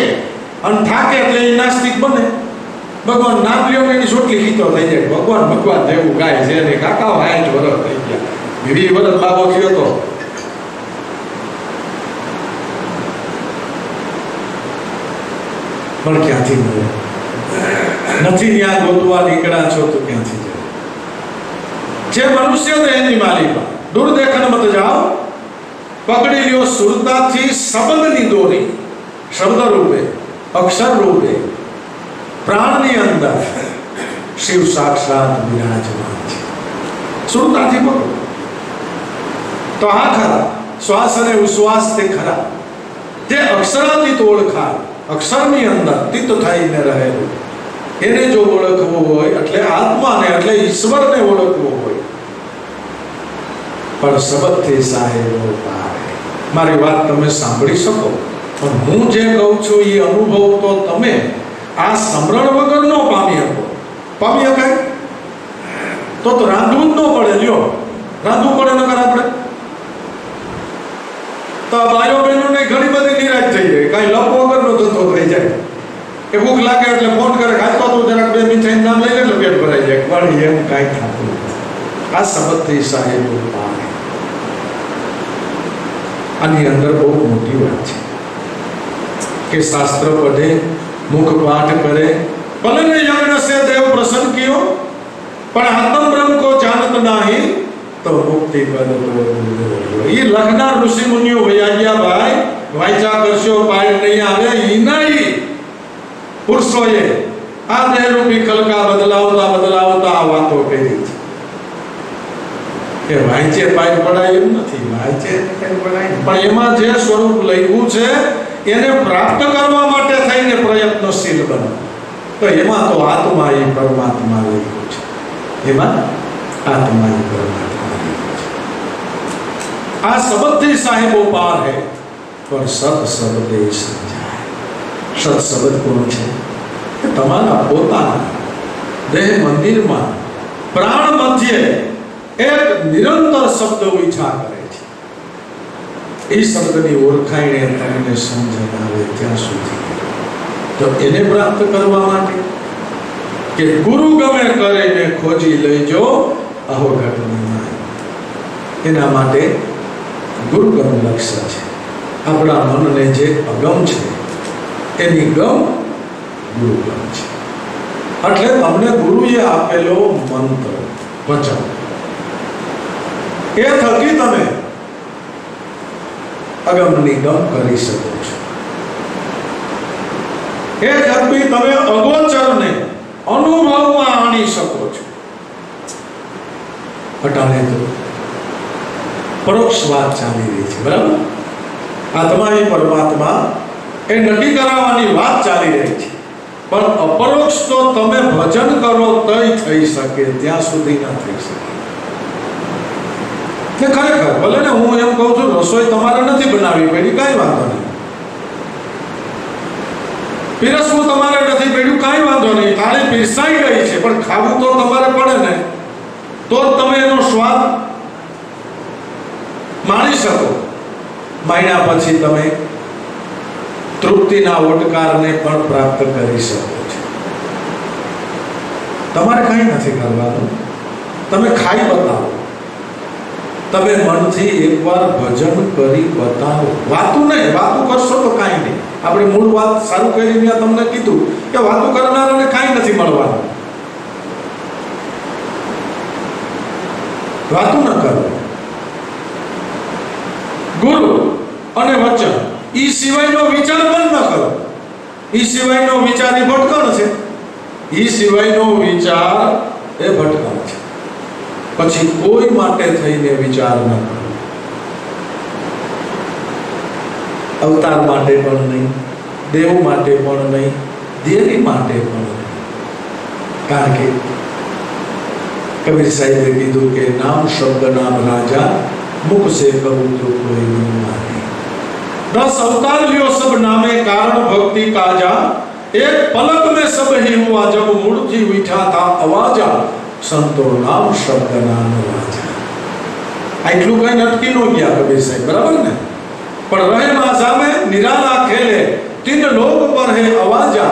અને થાકે એટલે એ નાસ્તિક બને. ભગવાન નામ લ્યો એની સોટલી ખીતો થઈ જાય. ભગવાન ભગવાન જેવું ગાય છે ને કાકા 60 વર્ષ થઈ ગયા, 20 વર્ષ બાબો થયો તો પણ ક્યાંથી મળે? નથી ત્યાં ગોતવા નીકળ્યા છો તો ક્યાંથી જાય? જે મનુષ્ય એની માલિકા દુર્દેખન મત જાઓ, પકડી લ્યો સુરતાથી શબ્દની દોરી, શબ્દ રૂપે અક્ષર રૂપે પ્રાણની અંદર શિવ સાક્ષાત વિરાજમાન છે. સુરતાથી પકડો તો આ ખરા શ્વાસ અને ઉશ્વાસ તે ખરા. જે અક્ષરાતીત ઓળખાય, અક્ષરની અંદર તિત થઈને રહેલું, એને જો ઓળખવું હોય એટલે આત્માને એટલે ઈશ્વરને ઓળખવું હોય, પણ શબ્દથી સાહેબો પારે. મારી વાત તમે સાંભળી શકો, પણ હું જે કહું છું એ અનુભવ તો તમે આ સમરણ વગર ન પામી શકો. પામી શકાય તો રાંધવું જ ન પડે. લ્યો, રાંધવું પડે નકર આપણે તો ભાઈઓ બહેનોને ઘણી બધી નિરાશ થઈ જાય, કાંઈ લપ વગરનો ધંધો થઈ જાય. એ ભૂખ લાગે એટલે ફોન કરે, ખાતો તો જરાક 2 મીઠાઈ નામ લઈ લે એટલે પેટ ભરાઈ જાય. પણ એમ કાંઈ થતું નથી. આ શબ્દથી સાહેબો પામે. આની અંદર બહુ મોટી વાત છે કે શાસ્ત્ર પઢે, મુખ પાઠ કરે, ભલે ને યજ્ઞ સે દેવ પ્રસન્ન કિયો, પણ આત્મ બ્રહ્મ કો જાનત નહીં તો મુક્તિ પદ એ લખનાર ઋષિ મુનિઓ વૈયા ભાઈ વાંચા કરશો પાય નહીં આવે. ઈ નહીં પુરુષોએ આ દેહરૂપી કલકા બદલાવતા બદલાવતા આ વાતો કરી છે કે વાંચે પાય પડાય એમ નથી, વાંચે પડાય. પણ એમાં જે સ્વરૂપ લખ્યું છે એને પ્રાપ્ત કરવા માટે થઈને પ્રયત્નશીલ બનો. તો એમાં તો આત્મા એ પરમાત્મા લખ્યું છે, એમાં આત્મા એ પરમાત્મા. આ શબ્દથી સાહેબો પાર હે, પણ સત શબ્દે સમજાય. સત શબ્દ કોણ છે? તમારા પોતાના દેહ મંદિરમાં પ્રાણ મધ્યે એક નિરંતર શબ્દ ઉચ્ચાર કરે છે. એ શબ્દની ઓળખાઈને તમને સમજણ આવે ત્યાં સુધી તો એને પ્રાપ્ત કરવા માટે કે ગુરુ ગમે કરીને ખોજી લઈજો અહો ઘટના, એના માટે ગુરુગમ લક્ષ્ય છે. આપણા મનને જે અગમ છે એની ગમ ગુરુગમ છે. એટલે તમને ગુરુએ આપેલો મંત્ર વચન એ થકી તમે અગમની ગમ કરી શકો છો. એ થકી તમે અગોચરને અનુભવમાં આણી શકો છો. અટાણે તો પરોક્ષ વાત ચાલી રહી છે, બરાબર? આત્મા એ પરમાત્મા એ નક્કી કરાવવાની વાત ચાલી રહી છે, પણ અપરોક્ષ તો તમે ભજન કરો તોય થઈ શકે, ત્યાં સુધી ના થઈ શકે. ખરેખર ભલે ને હું એમ કહું છું રસોઈ તમારે નથી બનાવવી પડી, કાંઈ વાંધો નહીં. પીરસવું તમારે નથી પડ્યું, કાંઈ વાંધો નહીં. થાળી પીરસાઈ ગઈ છે, પણ ખાવું તો તમારે પડે ને, તો જ તમે એનો સ્વાદ માણી શકો. માણ્યા પછી તમે તૃપ્તિના ઓટકારને પણ પ્રાપ્ત કરી શકો છો. તમારે કંઈ નથી કરવાનું, તમે ખાઈ બતાવો. તમે મનથી એકવાર ભજન કરી બતાવો. વાતું નહીં, વાતું કરશો તો કાંઈ નહીં. આપણે મૂળ વાત સારું કરીને તમને કીધું કે વાતું કરનારાને કાંઈ નથી મળવાનું. વાતું ન કરો. ગુરુ અને વચન ઈ સિવાયનો વિચાર પણ ન કરો. ઈ સિવાયનો વિચાર એ ભટકણ છે. ઈ સિવાયનો વિચાર એ ભટકણ છે. પછી કોઈ માટે થઈને વિચાર ન કરો. અવતાર માટે પણ નહીં, દેવ માટે પણ નહીં, દેવી માટે પણ નહીં. કારણ કે કબીર સાહેબે કીધું કે નામ શબ્દ નામ રાજા, મુખ से कहूं तो कोई नहीं माने. 10 अवतार लियो सब नामे कारण भक्ति काजा, एक पलक में सब ही हुआ जब मूर्ति उठा था आवाजा, संतो नाम शब्द नाम राजा. આટલું કઈ નટકી નો ગયા કબીર સાહેબ, બરાબર ને? પણ રહે માઝા में निराला खेले, तीन लोग पर है आवाजा,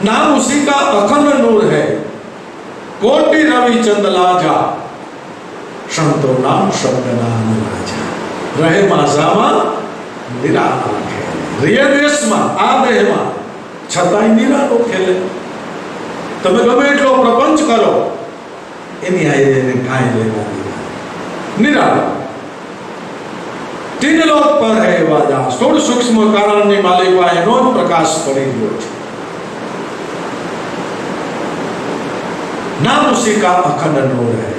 नाम उसी का अखंड नूर है, कोटि रवि चंद लाजा, संतो नाम शब्द नाम राजा. રહે માઝામાં નિરાલા ખેલે, રિય દેશમાં આ દેહમાં છતાંય નિરાલો ખેલે. તમે ગમે એટલો પ્રપંચ કરો, એની હારે એને કાંઈ લેવા દેવા. નિરાલો तीन लोक पर है वादा, स्थूल सूक्ष्म कारणની માલિકા એનો જ પ્રકાશ પડી ગયો છે. नाम उसी का अखंड नूर है.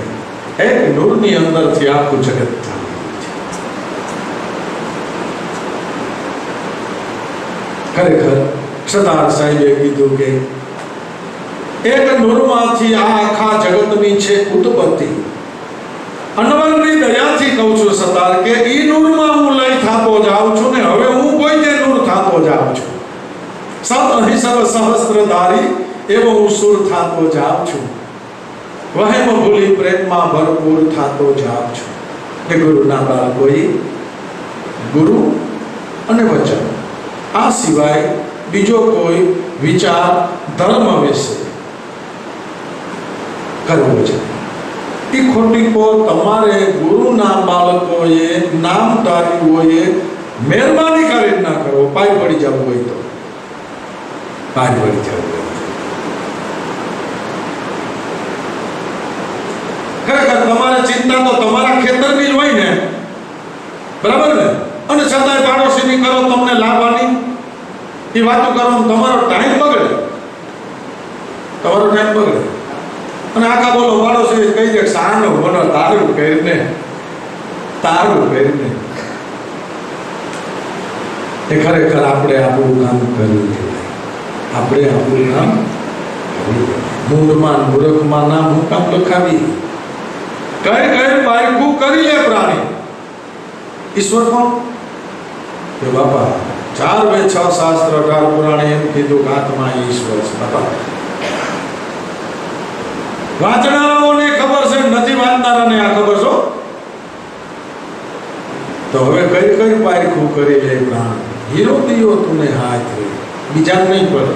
एक नूर ની અંદરથી આખું જગત ચાલે છે. ખરેખર સરદાર સાહેબે કીધું કે એક નૂરમાંથી આ આખા જગતની છે ઉત્પત્તિ. અનવરની દયાથી કહું છું સરદાર કે ઈ નૂરમાં હું લઈ થાતો જાઉં છું ને હવે હું કોઈ તે નૂર થાતો જાઉં છું. સત અહિસર સહસ્ત્રધારી એવો હું સુર થાતો જાઉં છું. વહેમ ભૂલી પ્રેમમાં ભરપૂર થાતો જાઉં છું. એ ગુરુના બાળકોએ ગુરુ અને વચન આ સિવાય બીજો કોઈ વિચાર ધર્મ વિશે કરવો છે એ ખોટી કો તમારે ગુરુના બાળકોએ નામધારીઓએ મહેરબાની કરીને ના કરો. પાય પડી જવું હોય તો પાય પડી જવું હોય. ખરેખર તમારે ચિંતા તો તમારા ખેતરની જ હોય ને, બરાબર ને? અને છતાંય પાડોશીની કરો તમને લાવવાની એ વાતો કરો, તમારો ટાઈમ બગડે. તમારો ટાઈમ બગડે અને આખા બોલો પાડોશી કહી દે સાનો બોલો તારું કરીને એ ખરેખર આપણે આપણું કામ કર્યું છે. આપણે આપણું કામ મૂળમાં મૂર્ખમાં નામ હું કામ લખાવી કઈ બાયકું કરી લે પ્રાણી. ઈશ્વર કોણ? કે બાપા 4 વેદ 6 શાસ્ત્ર 18 પુરાણે એમ કીધું કે આત્મા ઈશ્વર છે. બાપા વાંચનારાઓને ખબર છે, નથી વાંચનારાને આ ખબર છો. તો હવે કઈ પારખું કરી લે પ્રાણ. હીરો દિયો તુને હાથ રે, બીજા નહીં પડે.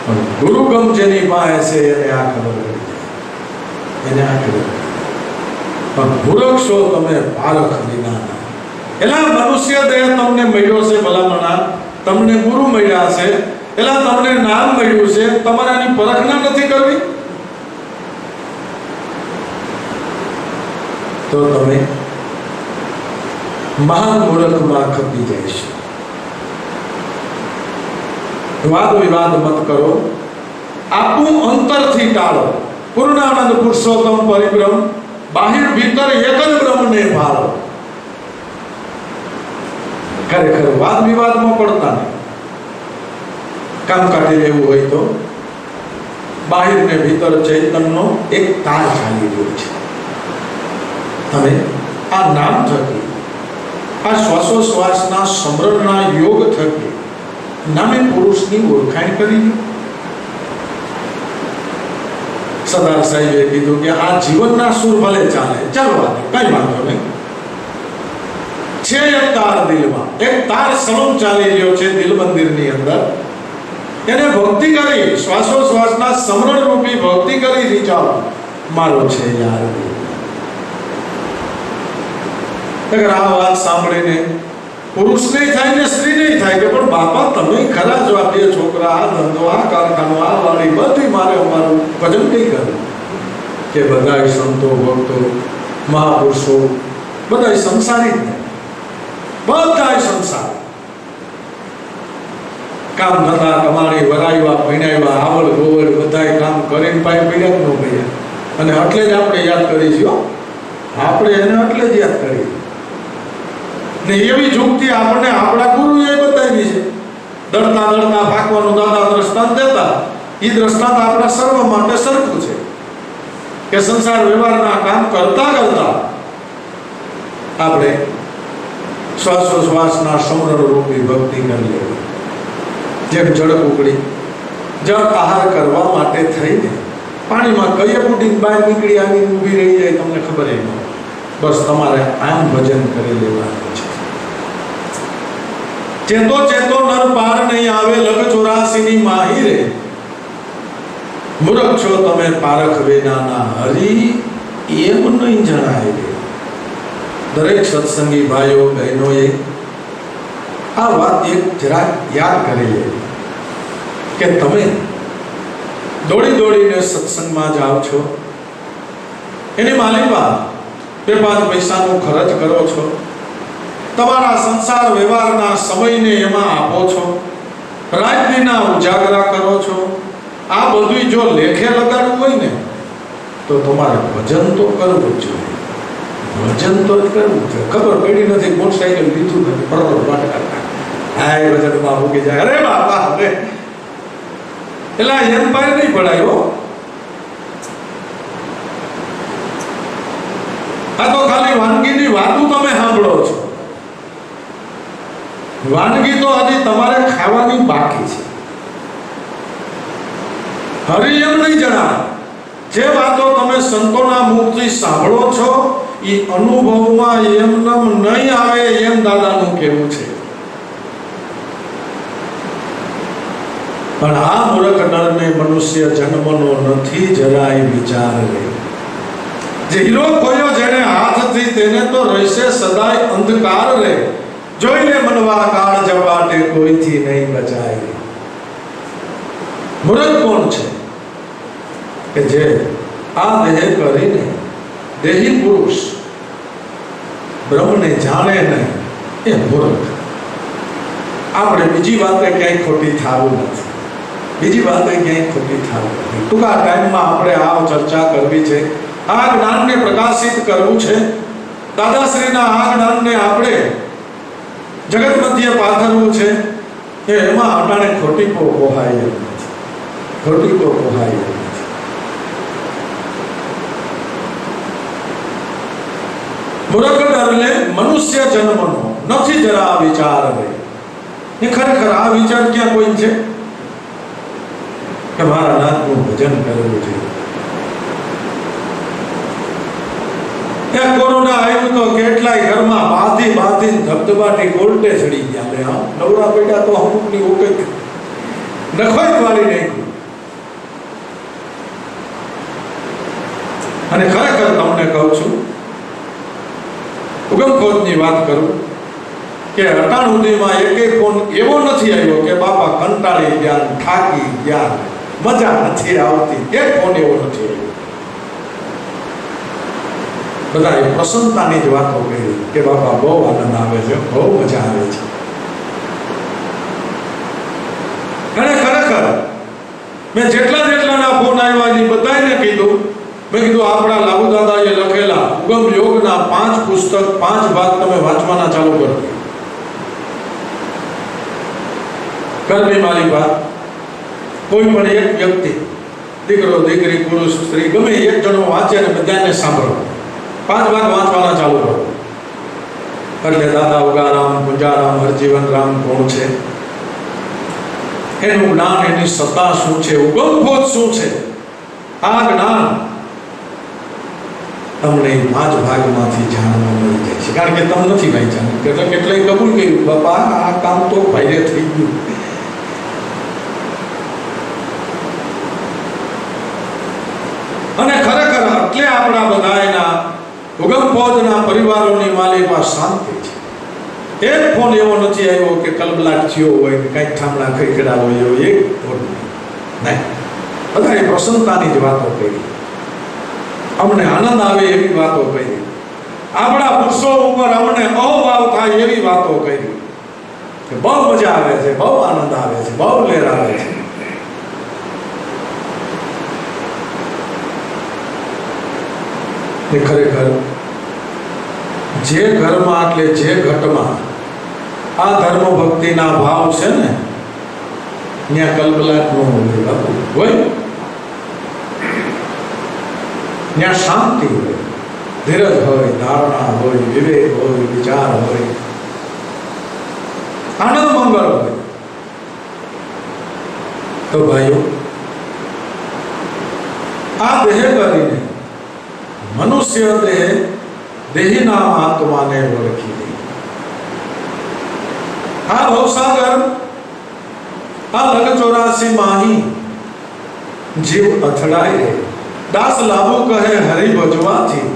પણ ગુરુ ગમ જેની પાસે છે એને આ ખબર પડી જાય, એને આ ખબર. પણ મૂર્ખ છો તમે પારખ વિના. એલા મનુષ્ય દેહ તમને મળ્યો છે, ભલામણા તમને ગુરુ મળ્યા છે, એલા તમને નામ મળ્યું છે, તમારે એની પરખના નથી કરવી. તો તમે મહાન મૂર્ખમાં ખપી જઈશું. વાદ વિવાદ મત કરો, આપું અંતરથી ટાળો. પૂર્ણાનંદ પુરુષોત્તમ પરિબ્રહ્મ, બાહિર ભીતર એક જ બ્રહ્મને ભાળો. ખરેખર વાદ વિવાદમાં પડતા નહીં. કામ કાઢી લેવું હોય તો બાહિર ને ભીતર ચૈતન્યનો એક તાર ચાલી રહ્યો છે. તમે આ નામ થકી, આ શ્વાસોશ્વાસના સમરણના યોગ થકી નામે પુરુષની ઓળખાણ કરી. સરદાર સાહેબે કીધું કે આ જીવનના સુર ભલે ચાલે, ચાલવા દે, કઈ વાંધો નહીં. છે એક તાર દિલમાં, એક તાર સળંગ ચાલી રહ્યો છે દિલ મંદિરની અંદર. એને ભક્તિ કરી, શ્વાસોશ્વાસના સમરણ રૂપી ભક્તિ કરી રીચાવ મારો છે યાર. અગર આ વાત સાંભળીને પુરુષ નહીં થાય ને સ્ત્રી નહીં થાય કે પણ બાપા તમે ખરા જો આ બે છોકરા, આ ધંધો, આ કારખાનો, આ વાળી બધી મારે અમારું ભજન નહીં કરવું. કે બધા સંતો ભક્તો મહાપુરુષો બધા સંસારી જ નહીં, બધા સંસાર. કામ ધંધા કમાણી વરાયવા ભણાવ્યા આવડ ગોવડ બધાય કામ કરીને પાય પીડ્યા ન પીડ્યા. અને એટલે જ આપણે યાદ કરીશું, આપણે એને એટલે જ યાદ કરીએ. ને એવી જુગતી આપણને આપણા ગુરુએ બતાવી છે. દળતા દળતા ભાગવાનું દાદા દ્રષ્ટાંત દેતા, એ દ્રષ્ટાંત આપણા સર્વ માટે સરખું છે કે સંસાર વ્યવહારના કામ કરતા કરતા આપણે શ્વાસોશ્વાસના સમરણ રૂપી ભક્તિ કરી લેવી. જેમ જળ ઉકળી જળ આહાર કરવા માટે થઈને પાણીમાં કઈ ફૂટીને બહાર નીકળી આવી ઊભી રહી જાય તમને ખબર ન. બસ તમારે આમ ભજન કરી લેવાનું છે. ચેતો ચેતો નર પાર નહીં આવે, લગ 84 ની માહી રે. મૂર્ખ છો તમે પારખ વિનાના, હરી એમ નહીં જણાય રે. દરેક સત્સંગી ભાઈઓ બહેનોએ આ વાત એક જરા યાદ કરી લે કે તમે દોડી દોડીને સત્સંગમાં જાઓ છો, એની માલિકમાં 2-5 પૈસાનો ખર્ચ કરો છો, તમારા સંસાર વ્યવહારના સમયને એમાં આપો છો, રાતના ઉજાગરા કરો છો. આ બધું જો લેખે લગાડવું હોય ને તો તમારે ભજન તો કરવું જ જોઈએ. ભજન તો જ કરવું છે. ખબર પડી નથી, મોટરસાઇકલ લીધું નથી, ભજનમાં મૂકી જાય. અરે બાપા હવે એટલે એમ પાય નહીં પડાયો. આ તો ખાલી વાનગીની વાતો તમે સાંભળો છો. વાનગી તો હજી તમારે ખાવાની બાકી છે. હરી એમ નહીં જણાવે. જે વાતો તમે સંતોના મુખથી સાંભળો છો એ અનુભવમાં એમનેમ નહીં આવે એમ દાદાનું કહેવું છે. પણ આ મૂર્ખ નરને મનુષ્ય જન્મનો નથી જરાય વિચાર રે. જે હીરો ખોયો જેને હાથથી તેને તો રહેશે સદાય અંધકાર રે. જોઈને મનવા કાળ જપાટે કોઈથી નહીં બચાય. મૂર્ખ કોણ છે કે જે આ દેહ કરીને દેહી પુરુષ બ્રહ્મને જાણે નહીં, એ મૂર્ખ. આપણે બીજી વાતે ક્યાંય ખોટી થવું નથી, બીજી વાતે ક્યાંય ખોટી થવું નથી. ટૂંકા ટાઈમમાં આપણે આ ચર્ચા કરવી છે, આ જ્ઞાનને પ્રકાશિત કરવું છે. દાદાશ્રીના આ જ્ઞાનને આપણે જગત મધ્ય પાથરવું છે કે એમાં અટાણે ખોટી કો પોહાય એમ નથી, ખોટી કો પોહાય એમ નથી. મૂર્ખ ડરલે મનુષ્ય જન્મનો નથી જરા વિચાર રે. એ ખરેખર આ વિચાર ક્યાં કોઈ છે કે મારા નાથનું ભજન કરવું છે. કોરોના આવ્યું તો કેટલાય ઘરમાં બાંધી ધબધબાટી કોર્ટે ચડી ગયા. નવરા પેડા તો અમુકની ઓકે નખોઈ વાળી નાખ્યું. અને ખરેખર તમને કહું છું, ઉગમખોજની વાત કરું કે અટાણ સુધીમાં એકેય ફોન એવો નથી આવ્યો કે બાપા કંટાળી ગયા, થાકી ગયા, મજા નથી આવતી. એક ફોન એવો નથી આવ્યો. બધાએ પ્રસન્નતાની જ વાતો કરી કે બાપા બહુ આનંદ આવે છે, બહુ મજા આવે છે. અને ખરેખર મેં જેટલાના ફોન આવ્યા એ બધાને કીધું, મેં કીધું આપણા લાભુ દાદાએ લખેલા ઉગમ યોગના 5 પુસ્તક 5 ભાગ તમે વાંચવાના ચાલુ કરો. કર્મની મારી વાત કોઈ પણ એક વ્યક્તિ, દીકરો દીકરી પુરુષ સ્ત્રી ગમે એક જણો વાંચે અને બધાને સાંભળો, 5 વાર વાંચવાના ચાલુ કરો. એટલે દાદા ઉગારામ, ગુંજારામ, હરજીવન રામ કોણ છે, એનું જ્ઞાન, એની સત્તા શું છે, ઉગમભૂત શું છે, આ જ્ઞાન તમને 5 ભાગમાંથી જાણવા મળી જાય છે. કારણ કે તમે નથી વાંચ્યા, કેટલાય કબૂલ કર્યું, બાપા આ કામ તો ભાઈને થઈ ગયું. અને ખરેખર એટલે આપણા બધાના ઉગમપોદના પરિવારોની માલિકા શાંતિ છે. એક ફોન એવો નથી આવ્યો કે કલબલાટ થયો હોય કે કંઈક ઠામડા ખીખડા હોય એવો એક ફોન નહીં. બધાએ પ્રસન્નતાની જ વાતો કરી, અમને આનંદ આવે એવી વાતો કરી, આપણા પુરુષો ઉપર અમને અહોભાવ થાય એવી વાતો કરી કે બહુ મજા આવે છે, બહુ આનંદ આવે છે, બહુ લેર આવે છે. એ ખરેખર જે ઘરમાં એટલે જે ઘટમાં આ ધર્મ ભક્તિના ભાવ છે ને, ત્યાં કલ્પલાટ ન હોય, ત્યાં શાંતિ હોય, ધીરજ હોય, ધારણા હોય, વિવેક હોય, વિચાર હોય, આનંદ મંગળ હોય. તો ભાઈઓ, આ દેહ કરીને મનુષ્ય દેહીના આત્માને ઓળખી લે. આ ભવસાગર, આ લગ 84 માહી જીવ અથડાય રે. દાસ લાભુ કહે હરિ ભજવાથી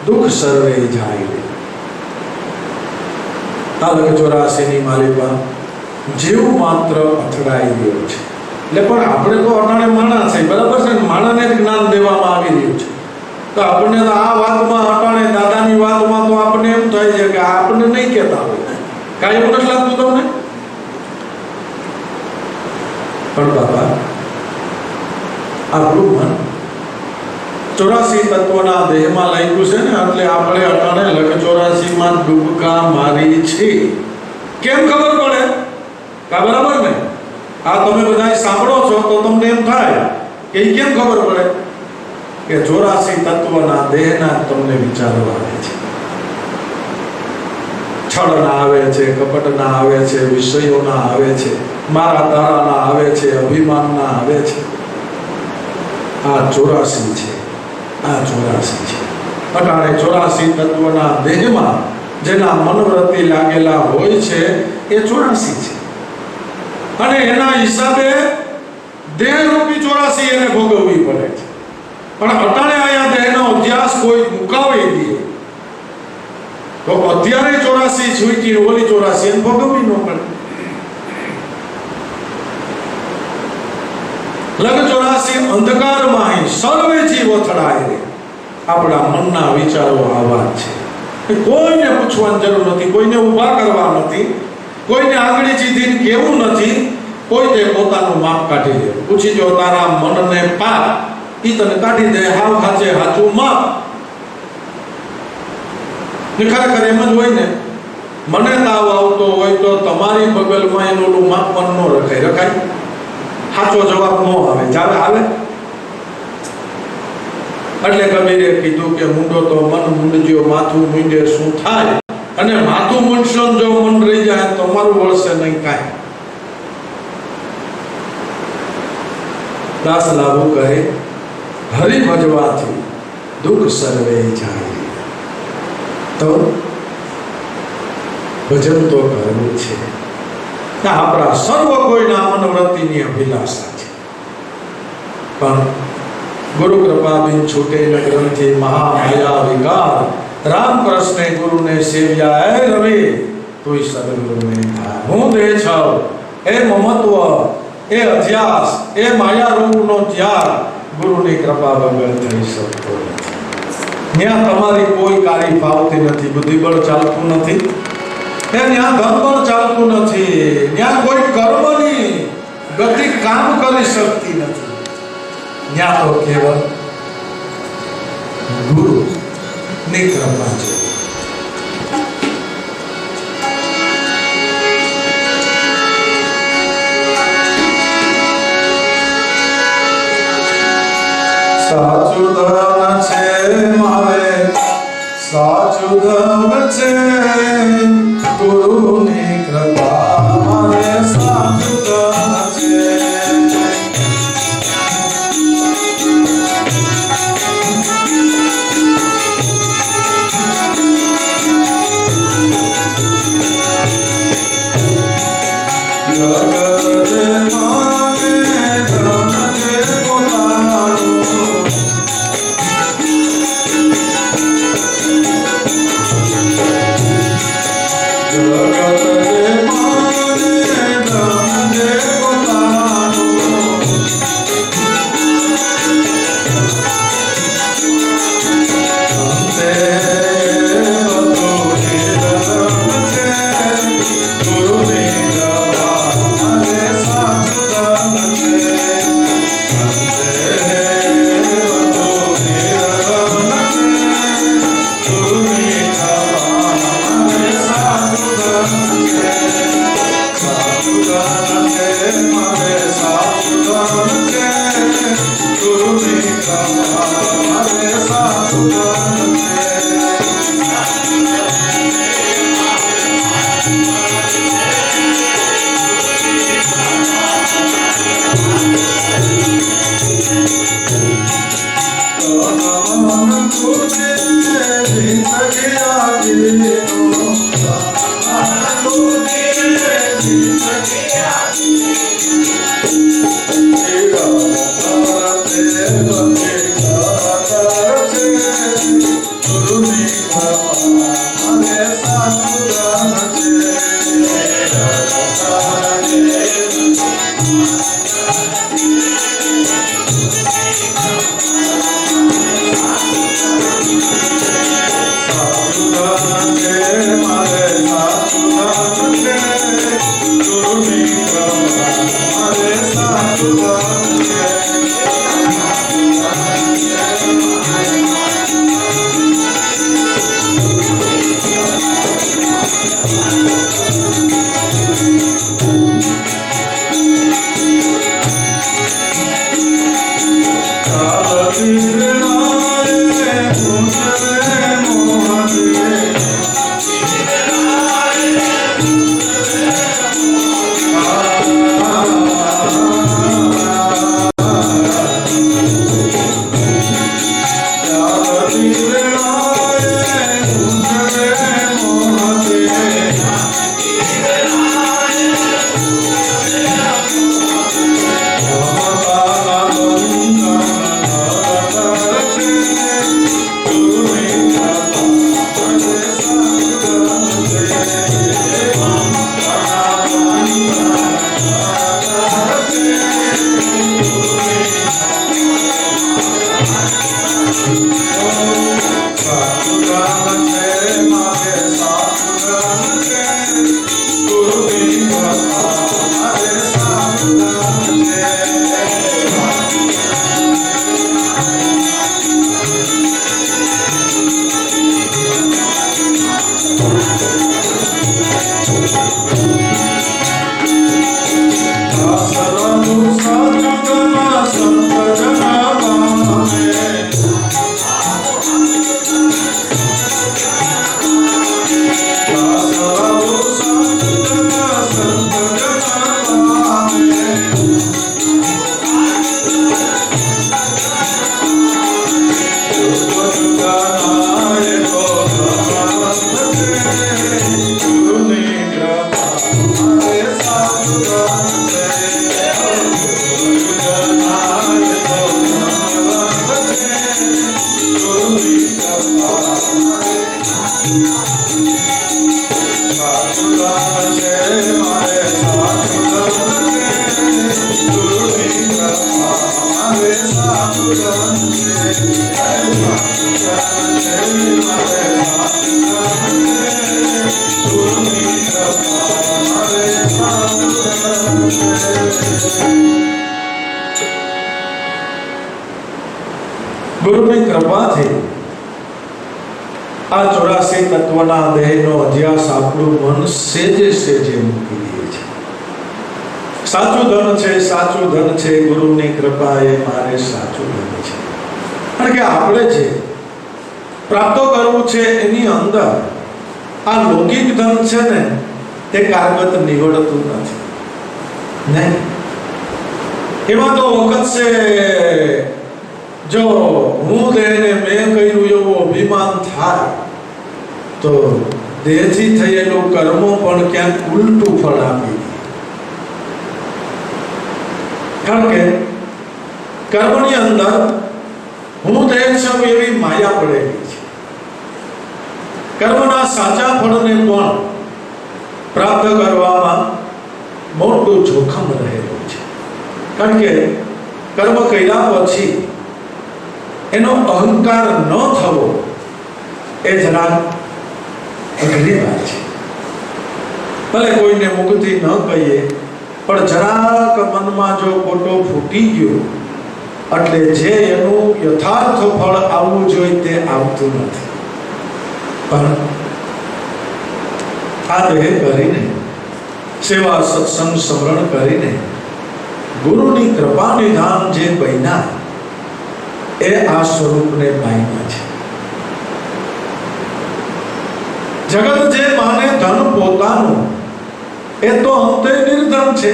દુઃખ સર્વે જાય રે. આ લગ 84 ની માલિકા જીવ માત્ર અથડાઈ ગયો છે. એટલે પણ આપણે તો અટાણે માણા છે, બરાબર છે ને, માણાને જ જ્ઞાન દેવામાં આવી રહ્યું છે. તો આપણને તો આ વાતમાં, અટાણે દાદાની વાતમાં તો આપણને એમ થાય છે કે આપણને નહીં કહેતા હોય, કાંઈ એવું નથી લાગતું તમને? પણ બાબા, આપણું મન 84 તત્વના દેહમાં લાગ્યું છે ને, એટલે આપણે અટાણે લગ 84 માં ડૂબકા મારી છે. કેમ ખબર પડે? કા બરાબર ને? આ તમે બધા સાંભળો છો તો તમને એમ થાય કે કેમ ખબર પડે કે 84 તત્વના દેહના તમને વિચારો આવે છે, છળના આવે છે, કપટના આવે છે, વિષયોના આવે છે, મારા તારાના આવે છે, અભિમાનના આવે છે. આ 84 છે, આ 84 છે. અટાણે 84 તત્વના દેહમાં જેના મનવૃત્તિ લાગેલા હોય છે એ 84 છે. અને એના હિસાબે દેહરૂપી 84 એને ભોગવવી પડે છે. પણ અટાણે આયા દેહનો અભ્યાસ કોઈ મુકાવી દે તો અત્યારે 84 છૂટી, ઓલી 84 એને ભોગવવી ન પડે. લગ 84 અંધકારમાં સર્વે જીવ અથડાય રે. આપણા મનના વિચારો આવા છે. કોઈને પૂછવાની જરૂર નથી, કોઈને ઊભા કરવા નથી, કોઈને આગળ ચીધીને કેવું નથી. કોઈ તે પોતાનું માપ કાઢી દે. પૂછી જો તારા મનને પાપ, ઈ તને કાઢી દે હાવ હાચે હાચું માપ. ખરેખર એમ જ હોય ને, મને તાવ આવતો હોય તો તમારી બગલમાં એનું માપન ન રખાય. રખાય? સાચો જવાબ ન આવે, ચાલે આવે. એટલે કબીરે કીધું કે મુંડો તો મન મુંડજો, માથું મુંડે શું થાય? અને માથું મુંડશો જો મન રહી જાય તો મારું વળશે નહીં કાંઈ. દાસ લાભુ કહે હરિ ભજવાથી દુઃખ સર્વે જાય. તો ભજન તો કરવું છે. આપણા સર્વ કોઈના મનવૃત્તિની અભિલાષા છે. પણ ગુરુ કૃપાબિન છૂટે ન ગ્રંથિ મહામાયા વિકાર. રામ કૃષ્ણે ગુરુને સેવ્યા એ રવિ તોય સદગુરુને થા. હું દેહ છવ એ મમત્વ, એ અધ્યાસ, એ માયા રૂપનો ત્યાગ ગુરુની કૃપા વગર થઈ શકતો નથી. ત્યાં તમારી કોઈ કાર્ય ભાવતી નથી, બુદ્ધિબળ ચાલતું નથી, ત્યાં ધનબળ ચાલતું નથી, ત્યાં કોઈ કર્મની ગતિ કામ કરી શકતી નથી. ત્યાં તો કેવળ ગુરુ ની કૃપા છે. સાચું ધન છે મારે, સાચું ધન છે ગુરુની કૃપા મારે, સાચું ધન છે. ગુરુની કૃપાથી આ 84 તત્વના દેહનો અધ્યાસ આપણું મન સેજે સેજે મૂકી દે છે. સાચું ધન છે, સાચું ધન છે, ગુરુની કૃપા એ મારે સાચું ધન છે. કારણ કે આપણે જે પ્રાપ્ત કરવું છે એની અંદર આ લૌકિક ધન છે ને તે કારગત નીવડતું નથી. નહીં, એમાં તો વખત છે જો હું દેહને મેં કર્યું એવું અભિમાન થાય તો દેહથી થયેલું કર્મો પણ ક્યાંક ઉલટું ફળ આપી દે. કારણ કે કર્મની અંદર હું દેહ છું એવી માયા પડેલી છે. કર્મના સાચા ફળને પણ પ્રાપ્ત કરવામાં મોટું જોખમ રહેલું છે. કારણ કે કર્મ કર્યા પછી એનો અહંકાર ન થવો એ જરા અઘરી વાત છે. ભલે કોઈને મુખથી ન કહીએ પણ જરાક મનમાં જો ખોટો ફૂટી ગયો એટલે જે એનું યથાર્થ ફળ આવવું જોઈએ તે આવતું નથી. પણ આ દેહ કરીને સેવા સત્સંગ સ્મરણ કરીને ગુરુની કૃપા નિધાન જે બન્યા એ આ સ્વરૂપને પામ્યા છે. જગત જે માને ધન પોતાનું એ તો અંતે નિર્ધન છે.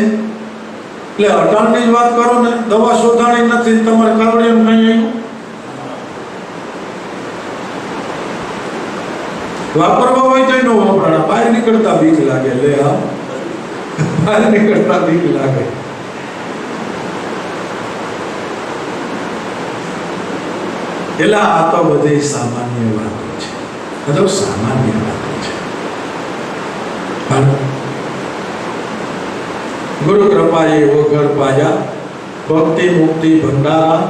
એટલે અટાણની જ વાત કરો ને, દવા શોધાણી નથી, તમારે કાવડિયું કઈ આવ્યું વાપરવા હોય તો એનો વપરાણ. બહાર નીકળતા બીક લાગે. લે હા, બહાર નીકળતા બીક લાગે. એટલે આ તો બધી સામાન્ય વાતો છે. આ તો સામાન્ય વાતો છે. ગુરુ કૃપાએ વગર પાયા ભક્તિ મુક્તિ ભંડારા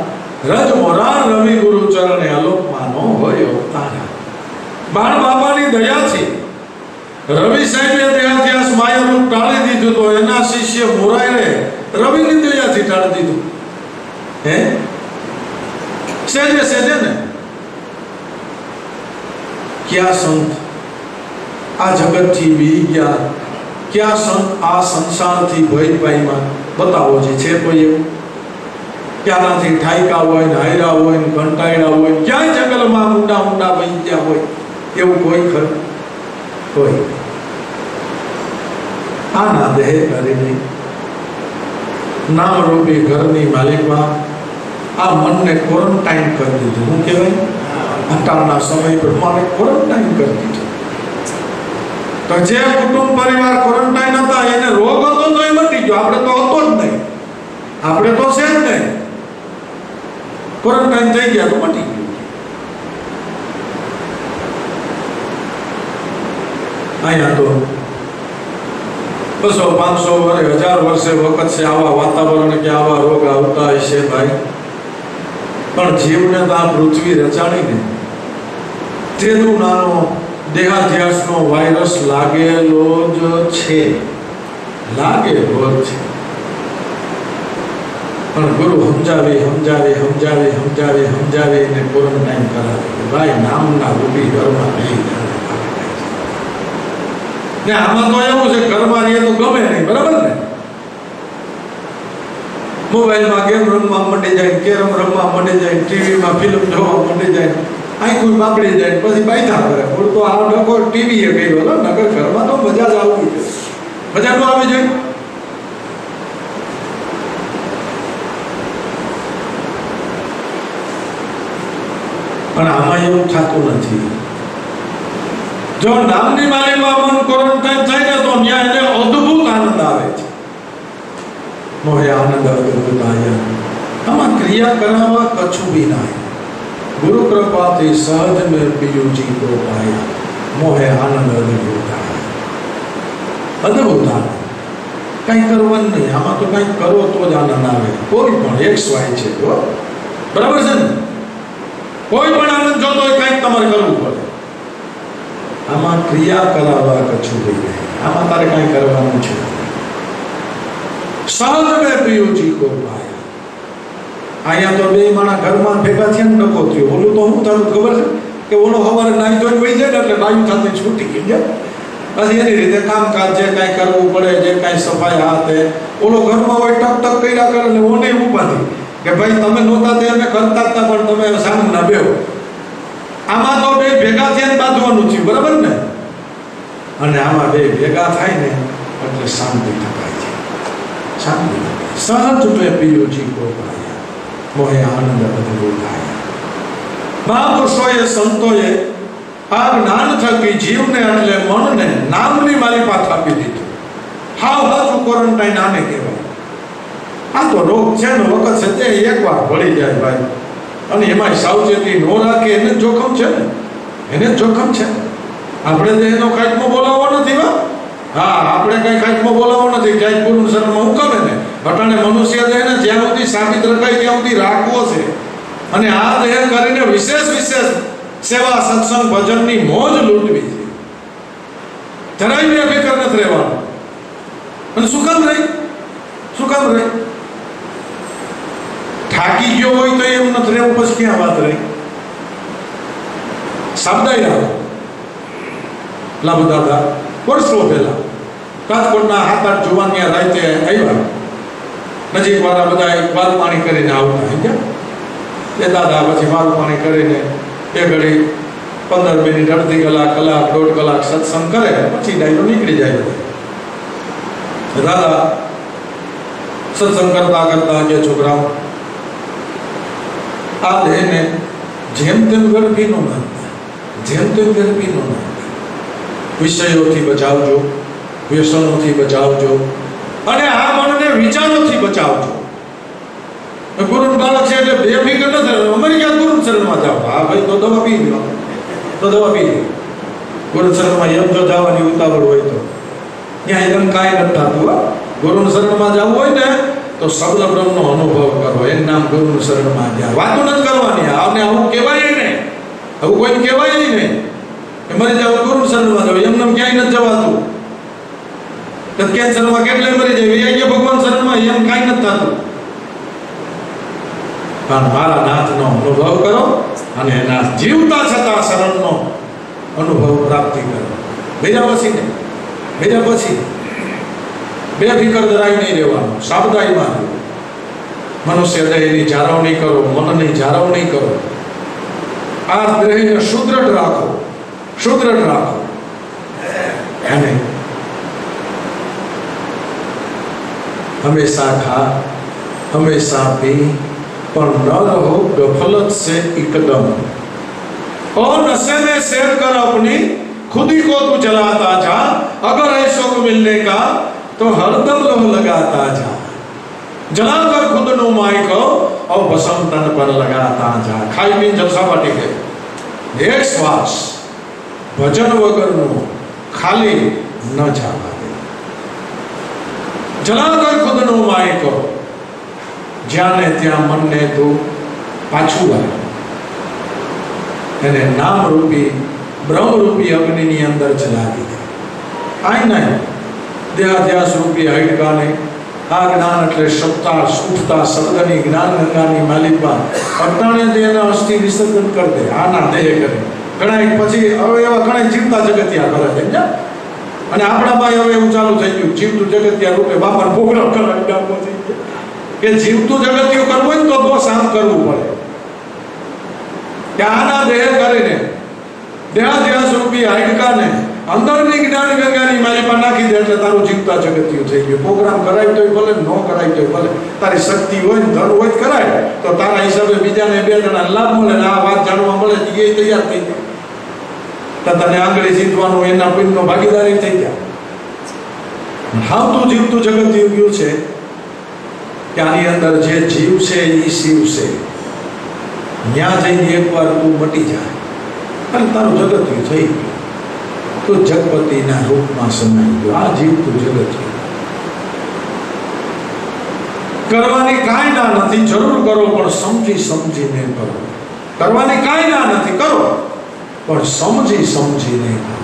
રજ મોરાર રવિ ગુરુ ચરણે અલોક માનો હોય અવતારા. બાણ બાપાની દયાથી રવિ સાહેબે દયાથી માયા રૂપ ટાળી દીધું તો એના શિષ્ય મોરાયરે રવિની દયાથી ટાળી દીધું. હે સેજે સેજે ને ક્યાં સંત આ જગતથી બી ગયા, ક્યાં સંત આ સંસારથી ભય પામ્યા? બતાવો જે છે કોઈ એવું ક્યાંનાથી ઠાયકા હોય ને હાયરા હોય ને કંટાળ્યા હોય, ક્યાંય જંગલમાં ઊંડા ઊંડા વહી ગયા હોય એવું કોઈ ખરું? કોઈ. આના દેહ કરીને નામ રૂપી ઘરની માલિકમાં આ મનને ક્વોરન્ટાઇન કરી દીધું. શું કહેવાય? અત્યારના સમય પ્રમાણે ક્વોરન્ટાઇન કરી દીધું. તો જે કુટુંબ પરિવાર ક્વોરન્ટાઇન હતા એને રોગ હતો તો એ મટી ગયો. આપણે તો હતો જ નહીં, આપણે તો છે જ નહીં. ક્વોરન્ટાઇન થઈ ગયા તો મટી ગયું. અહીંયા તો 200, 500 વર્ષ, 1000 વર્ષે વખત છે આવા વાતાવરણ કે આવા રોગ આવતા હશે ભાઈ. પણ જીવને તો આ પૃથ્વી રચાણી ને તેનું નાનો દેહાધ્યાસનો વાયરસ લાગેલો જ છે, લાગેલો જ છે. પણ ગુરુ સમજાવી એને ક્વોરન્ટાઇન કરાવે. ભાઈ નામના રૂપી ઘરમાં નહીં. ને આમાં તો એવું છે ઘરમાં રહીએ તો ગમે નહીં, બરાબર ને? મોબાઈલમાં ગેમ રમવા માંડી જાય, કેરમ રમવા માંડી જાય, ટીવીમાં ફિલ્મ જોવા માંડી જાય, આંખું બાકડી જાય, પછી બાયધા કરે. બોલ તો આ ડકો ટીવી એ ગયો નગર ઘરમાં તો મજા જ આવવી જોઈએ. મજા તો આવી જોઈએ. પણ આમાં એવું થતું નથી. જો નામની માલિકમાં મન ક્વોરન્ટાઇન થાય ને તો ત્યાં એને અદ્ભુત આનંદ આવે છે. મોહે આનંદ અદ્ભુત આયા. આમાં ક્રિયા કરાવવા કછું भी ના. ગુરુ કૃપાથી સહજ મેં પિયું જી को पाया. મોહે આનંદ અદ્ભુત આયા. અદ્ભુત આનંદ. કંઈ કરવાનું નહીં. આમાં તો કંઈક કરો તો જ આનંદ આવે. કોઈ પણ XY છે તો બરાબર છે ને? કોઈ પણ આનંદ જોતો હોય કંઈક તમારે કરવું પડે. આમાં ક્રિયા કરાવવા કછું भी નહીં. આમાં તારે કંઈ કરવાનું છે. સહજ મેં પિયું જી को पाया. અહીંયા તો બે માણા ઘરમાં ભેગા થયા ને ડકો થયો. ઓલું તો શું થયું ખબર છે કે ઓલો સવારે નાઈ ધોઈ વહી જાય ને એટલે બાયું સાથે છૂટી ગઈ જાય. પછી એની રીતે કામકાજ જે કાંઈ કરવું પડે, જે કાંઈ સફાઈ હાથે ઓલો ઘરમાં હોય ટક ટક કર્યા કરે ને ઓને ઉપાધી કે ભાઈ તમે નહોતા તે અમે કરતા હતા, પણ તમે સામે ના બેહો. આમાં તો બે ભેગા થયા બાંધવાનું થયું, બરાબર ને? અને આમાં બે ભેગા થાય ને એટલે શાંતિ થકાય છે. શાંતિ સહજ પે પિયુજી કો પાયા, મોહે આનંદ અધરો થાય. મહાપુરુષોએ સંતોએ આ જ્ઞાન થકી જીવને એટલે મનને નામની મારી પાસે આપી દીધું. હાવ હાચું ક્વોરન્ટાઇન આને કહેવાય. આ તો રોગ છે ને વખત છે તે એકવાર ભળી જાય ભાઈ, અને એમાં સાવચેતી ન રાખે એને જોખમ છે ને, એને જોખમ છે. આપણે તો એનો ખાટમાં બોલાવવો નથી. હા, આપણે કઈ ખાટમાં બોલાવવો નથી. ક્યાંક ગુરુ શરણમાં ઉકમે ને અટાણે મનુષ્ય દેહ ને જ્યાં સુધી સાબિત રખાય ત્યાં સુધી રાખવો છે. અને આ દેહ કરીને વિશેષ સેવા સત્સંગ ભજનની મોજ લૂંટવી છે. જરાય બેફિકર નથી રહેવાનું. અને શું કામ રહી? થાકી ગયો હોય તો એમ નથી રહેવું, પછી ક્યાં વાત રહી? સાબદાઈ આવો લાભ દાદા વર્ષો પહેલા રાજકોટના 7-8 જુવાન ત્યાં રાતે આવ્યા. નજીક વાળા બધા વારું પાણી કરીને આવતા એ દાદા પછી વારું પાણી કરીને એ ઘડી 15 મિનિટ, અડધી કલાક, 1 કલાક સત્સંગ કરે, પછી ડાયરો નીકળી જાય. દાદા સત્સંગ કરતા કે છોકરાઓ આ દેહને જેમ તેમ ગરબી નો નાખતા, વિષયોથી બચાવજો, વ્યસનોથી બચાવજો, અને આ મનને વિચારોથી બચાવજો. ગુરુ બાળક છે એટલે બેફિકર નથી. અમારી ક્યાં ગુરુ શરણમાં જાઓ? હા ભાઈ, તો દવા પી લો. ગુરુ શરણમાં એમ જો જવાની ઉતાવળ હોય તો ત્યાં એમ કાંઈ નથી થતું. ગુરુ શરણમાં જવું હોય ને તો શબ્દ બ્રહ્મનો અનુભવ કરો. એનું નામ ગુરુ શરણમાં જાય. વાતો નથી કરવાની. આવને આવું કહેવાય ને, આવું કોઈ કહેવાય નહીં. મરી જાવ ગુરુ શરણમાં જાવ, એમને ક્યાંય નથી જવાતું. કેન્સરમાં કેટલે મરી જાય, ભગવાન શરણમાં એમ કાંઈ નથી થતું. પણ મારા નાથનો અનુભવ કરો અને એના જીવતા છતાં શરણનો અનુભવ પ્રાપ્તિ કરો. બીજા પછી બેફિકર જરાય નહીં રહેવાનું. સાબદાઈમાં મનુષ્ય દેહની જાળવણી કરો, મનની જાળવણી કરો. આ દેહને સુદૃઢ રાખો. અને હંમેશા ખા, હંમેશા પી, पर न रहो गफलत से एकदम, और नशे में सैर कर अपनी खुद ही को तू जलाता जा. अगर ऐसो को मिलने का तो हरदम लोह लगाता जा. जलाकर खुद नो माई को और भस्म तन पर लगाता जा. खाई पीन जलसा पाटी के एक श्वास भजन वगर नो खाली न जावा दे. जलाकर खुद नो माई को જ્યાં ને ત્યાં મનને તું પાછું લાવ. એને નામરૂપી બ્રહ્મરૂપી અગ્નિની અંદર જલાવી દે. આય નહીં દેહાધ્યાસ રૂપી હૈડકાને આ જ્ઞાન એટલે સત્તા સુખતા શબ્દની જ્ઞાન ગંગાની માલિકમાં અટાણે દેહને અસ્થિ વિસર્જન કરી દે. આના દેહ કરે ઘણા પછી હવે એવા ઘણા જીવતા જગતિયા કરે છે. અને આપણા ભાઈ હવે એવું ચાલુ થઈ ગયું, જીવતું જગતિયા રૂપે બાપાને પ્રોગ્રામ કરાવી કે જીવતું જગતિયું કરવું હોય તો બહુ શાંત કરવું પડે. કે આના દેહ કરીને દેહાધ્યાસ રૂપી હાડકાને અંદરની જ્ઞાન ગંગાની માલિપા નાખી દે એટલે તારું જીવતા જગતિયું થઈ ગયું. પ્રોગ્રામ કરાય તોય ભલે, ન કરાય તોય ભલે. તારી શક્તિ હોય ને ધન હોય કરાય તો તારા હિસાબે બીજાને 2 જણા લાભ મળે ને આ વાત જાણવા મળે એ તૈયાર થઈ જાય. તો તને આંગળી જીતવાનું એના પુણ્યનો ભાગીદારી થઈ જાય. હાવતું જીવતું જગતિયું ગયું છે કે આની અંદર જે જીવ છે એ શિવ છે. ત્યાં જઈને એકવાર તું મટી જાય અને તારું જગતિયું થઈ ગયું. તો જગપતિના રૂપમાં સમાઈ ગયો. આ જીવતું જગતિયું કરવાની કાંઈ ના નથી. જરૂર કરો પણ સમજીને કરો. કરવાની કાંઈ ના નથી, કરો પણ સમજીને કરો.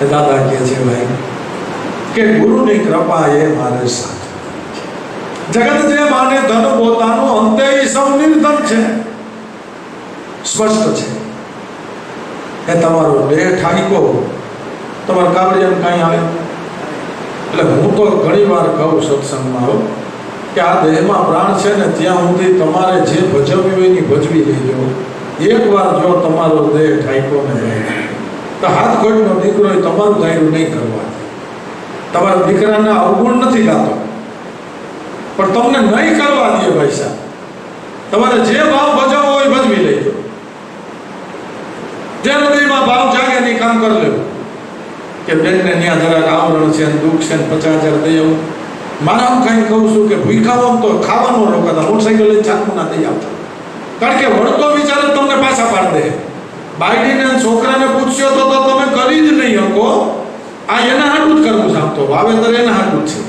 એ દાદા કહે છે ભાઈ કે ગુરુની કૃપા એ મારે સાથે. જગત જે માને ધન પોતાનું, અંતે એ સૌ નિર્ધન છે. સ્પષ્ટ છે. એ તમારો દેહ ઠાઈકો તમારા કાવડિયાને કાંઈ આવે એટલે હું તો ઘણી વાર કહું સત્સંગમાં કે આ દેહમાં પ્રાણ છે ને ત્યાં સુધી તમારે જે ભજવવી હોય એની ભજવી લેજો. એકવાર જો તમારો દેહ ઠાક્યો ને ભાઈ તો હાથ ખોટનો દીકરો એ તમારું ધાર્યું નહીં કરવા. તમારા દીકરાને અવગુણ નથી ગાતો, પણ તમને નહીં કરવા દે ભાઈ સાહેબ. તમારે જે ભાવ ભજવવો હોય ભજવી લેજો. જે હૃદયમાં ભાવ જાગે નહીં કામ કરી લેવું કે બેનને ત્યાં જરાક આવરણ છે, દુઃખ છે, 50,000 દઈ આવું. મારા હું કઈ કહું છું કે ભૂખાવો તો ખાવાનું રોકાતા, મોટરસાઇકલ લઈને ચાકુ ના દઈ આવતા. કારણ કે વળતો વિચાર જ તમને પાછા પાડી દે. બાયડીને છોકરાને પૂછ્યો તો તમે કરી જ નહીં શકો. આ એના હાટું જ કરવું છે. આમ તો વાવેતર એના હાટું જ છે.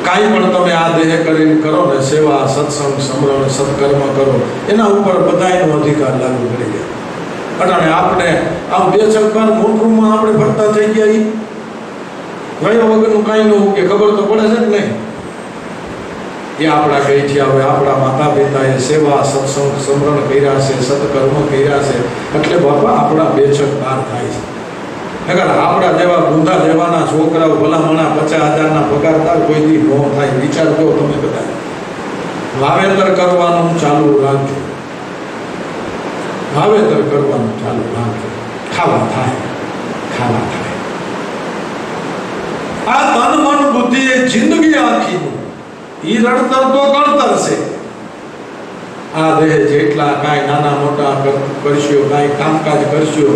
કાંઈ પણ તમે આ દેહ કરીને કરો ને, સેવા, સત્સંગ, સમરણ, સત્કર્મ કરો, એના ઉપર બધાનો અધિકાર લાગુ કરી જાય. અટાણે આપણે આમ 2-4 મોટરમાં આપણે ભરતા થઈ ગયા. એ વયો વગરનું કાંઈ ન કે ખબર તો પડે છે જ નહીં. એ આપણા કઈ છે. હવે આપણા માતા પિતાએ સેવા, સત્સંગ, સમરણ કર્યા છે, સત્કર્મ કર્યા છે, એટલે બાપા આપણા 2-4 પાર થાય છે. નકર આપણા જેવા ગુંધા જેવાના છોકરાઓ ભલામણા 50,000 પગારદાર કોઈ દી ન થાય. વિચાર કરો તમે બધા. વાવેતર કરવાનું ચાલુ રાખજો. વાવેતર કરવાનું ચાલુ રાખજો. ખાવા થાય, ખાવા થાય. આ તન મન બુદ્ધિ એ જિંદગી આખીનું ઈ રડતર તો ગણતર છે. આ દેહ જેટલા કાંઈ નાના મોટા કરશો, કાંઈ કામકાજ કરશો,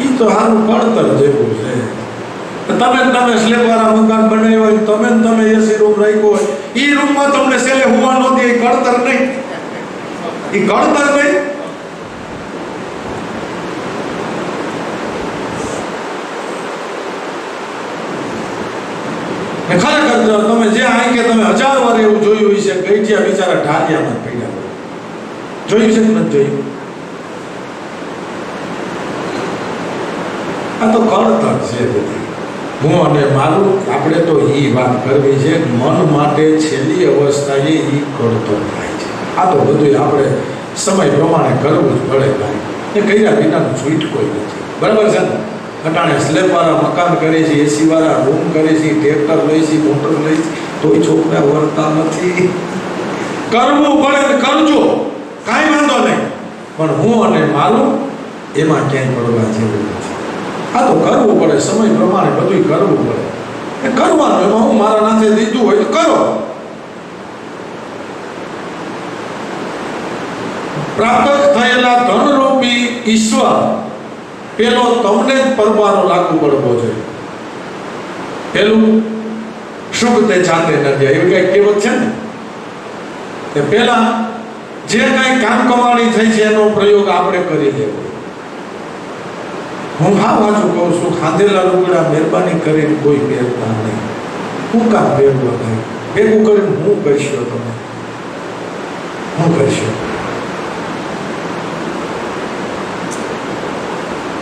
ઈ તો સારું ગણતર જેવું છે. તમે સ્લેબવાળા મકાન બનાવ્યો હોય, તમે એસી રૂમ રાખ્યો હોય, ઈ રૂમમાં તમને છેલ્લે હુવા નહોતી. એ ગણતર નહીં. ઈ ગણતર નહીં. ખરેખર તમે જે આઈ કે તમે 1000 વાર એવું જોયું હોય છે, ગઈઠિયા બિચારા ઢાલિયામાં પડ્યા હોય. જોયું છે કે નથી જોયું? આ તો કળતર છે બધી. હું અને મારું આપણે તો એ વાત કરવી છે, મન માટે છેલ્લી અવસ્થાએ એ કળતર થાય છે. આ તો બધું આપણે સમય પ્રમાણે કરવું જ પડે ભાઈ. એ કર્યા વિનાનું છૂટ કોઈ નથી. બરાબર છે ને? અટાણે સ્લેબવાળા મકાન કરે છે, એસીવાળા રૂમ કરે છે, ટ્રેક્ટર લે છે, મોટર લે છે, તોય છોકરા વળતા નથી. કરવું પડે ને કરજો, કાંઈ વાંધો નહીં. પણ હું અને મારું એમાં ક્યાંય પડવા જેવું નથી. આ તો કરવું પડે, સમય પ્રમાણે બધું કરવું પડે. એ કરવાનું. એમાં હું મારા નાથે દીધું હોય તો કરો. પ્રાપ્ત થયેલા ધનરૂપી ઈશ્વર પેલો તમને જ પરવાનો લાગુ પડવો જોઈએ. પેલું સુખ તે જાતે ન જાય, એવી કઈ કહેવત છે ને. તે પેલા જે કઈ કામ કમાણી થઈ છે એનો પ્રયોગ આપણે કરી લેવો. હું હા વાંચું કહું છું, ખાધેલા લુગડા મહેરબાની કરીને કોઈ પહેરતા નહીં. હું કામ પહેરવા નહીં? ભેગું કરીને હું કરશો? તમે હું કરશો?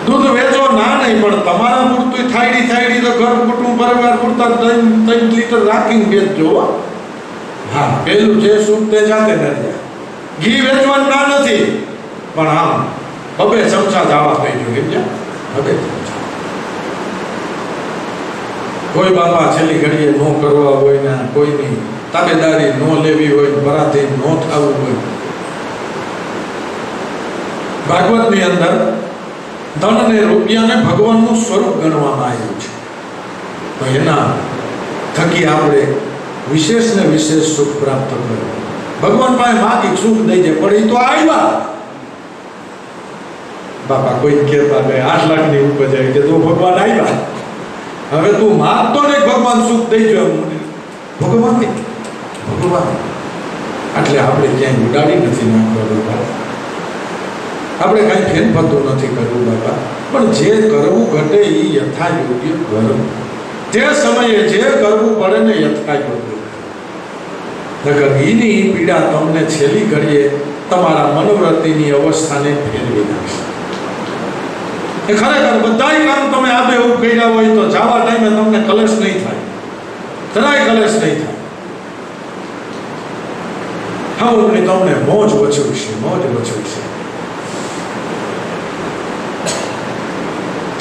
દૂધ વેચો ના નહીં, પણ તમારા પૂરતું થાયડી તો ઘર કુટુંબ પરિવાર પૂરતા 3 લીટર રાખીને વેચજો. હા, પેલું જે સુખ તે જાતે ન જાય. ઘી વેચવાનું ના નથી, પણ આમ 2 ચમચા દાવા થઈ ગયું. હવે કોઈ બાપા છેલ્લી ઘડીએ નો કરવા હોય ને, કોઈની તાબેદારી નો લેવી હોય, પરાધીન નો થવું હોય. ભાગવતની અંદર ધન અને રૂપિયાને ભગવાનનું સ્વરૂપ ગણવામાં આવ્યું છે. તો એના થકી આપણે વિશેષ ને વિશેષ સુખ પ્રાપ્ત કર્યું. ભગવાન પાસે માગી સુખ દઈ જાય, પણ એ તો આવ્યા. બાપા કોઈ કહેતા નહીં 8 લાખની ઉપજ આવી કે તું ભગવાન આવ્યા, હવે તું માગતો ને ભગવાન સુખ દઈ જાય. ભગવાન એટલે આપણે ક્યાંય ઉડાડી નથી નાખવાનું. આપણે કાંઈ ફેરફાર નથી કરવું બાપા, પણ જે કરવું ઘટે એ યથા યોગ્ય કરવું. તે સમયે જે કરવું પડે ને યથા યોગ્ય. નકર એની પીડા તમને છેલ્લી ઘડીએ તમારા મનોવૃત્તિની અવસ્થાને ફેરવી નાખશે. એ ખરેખર બધાય કામ તમે આ બેવું કર્યા હોય તો જવા ટાઈમે તમને કલેશ નહીં થાય, જરાય કલેશ નહીં થાય. હા, તમને મોજ વચવશે, મોજ વચવશે.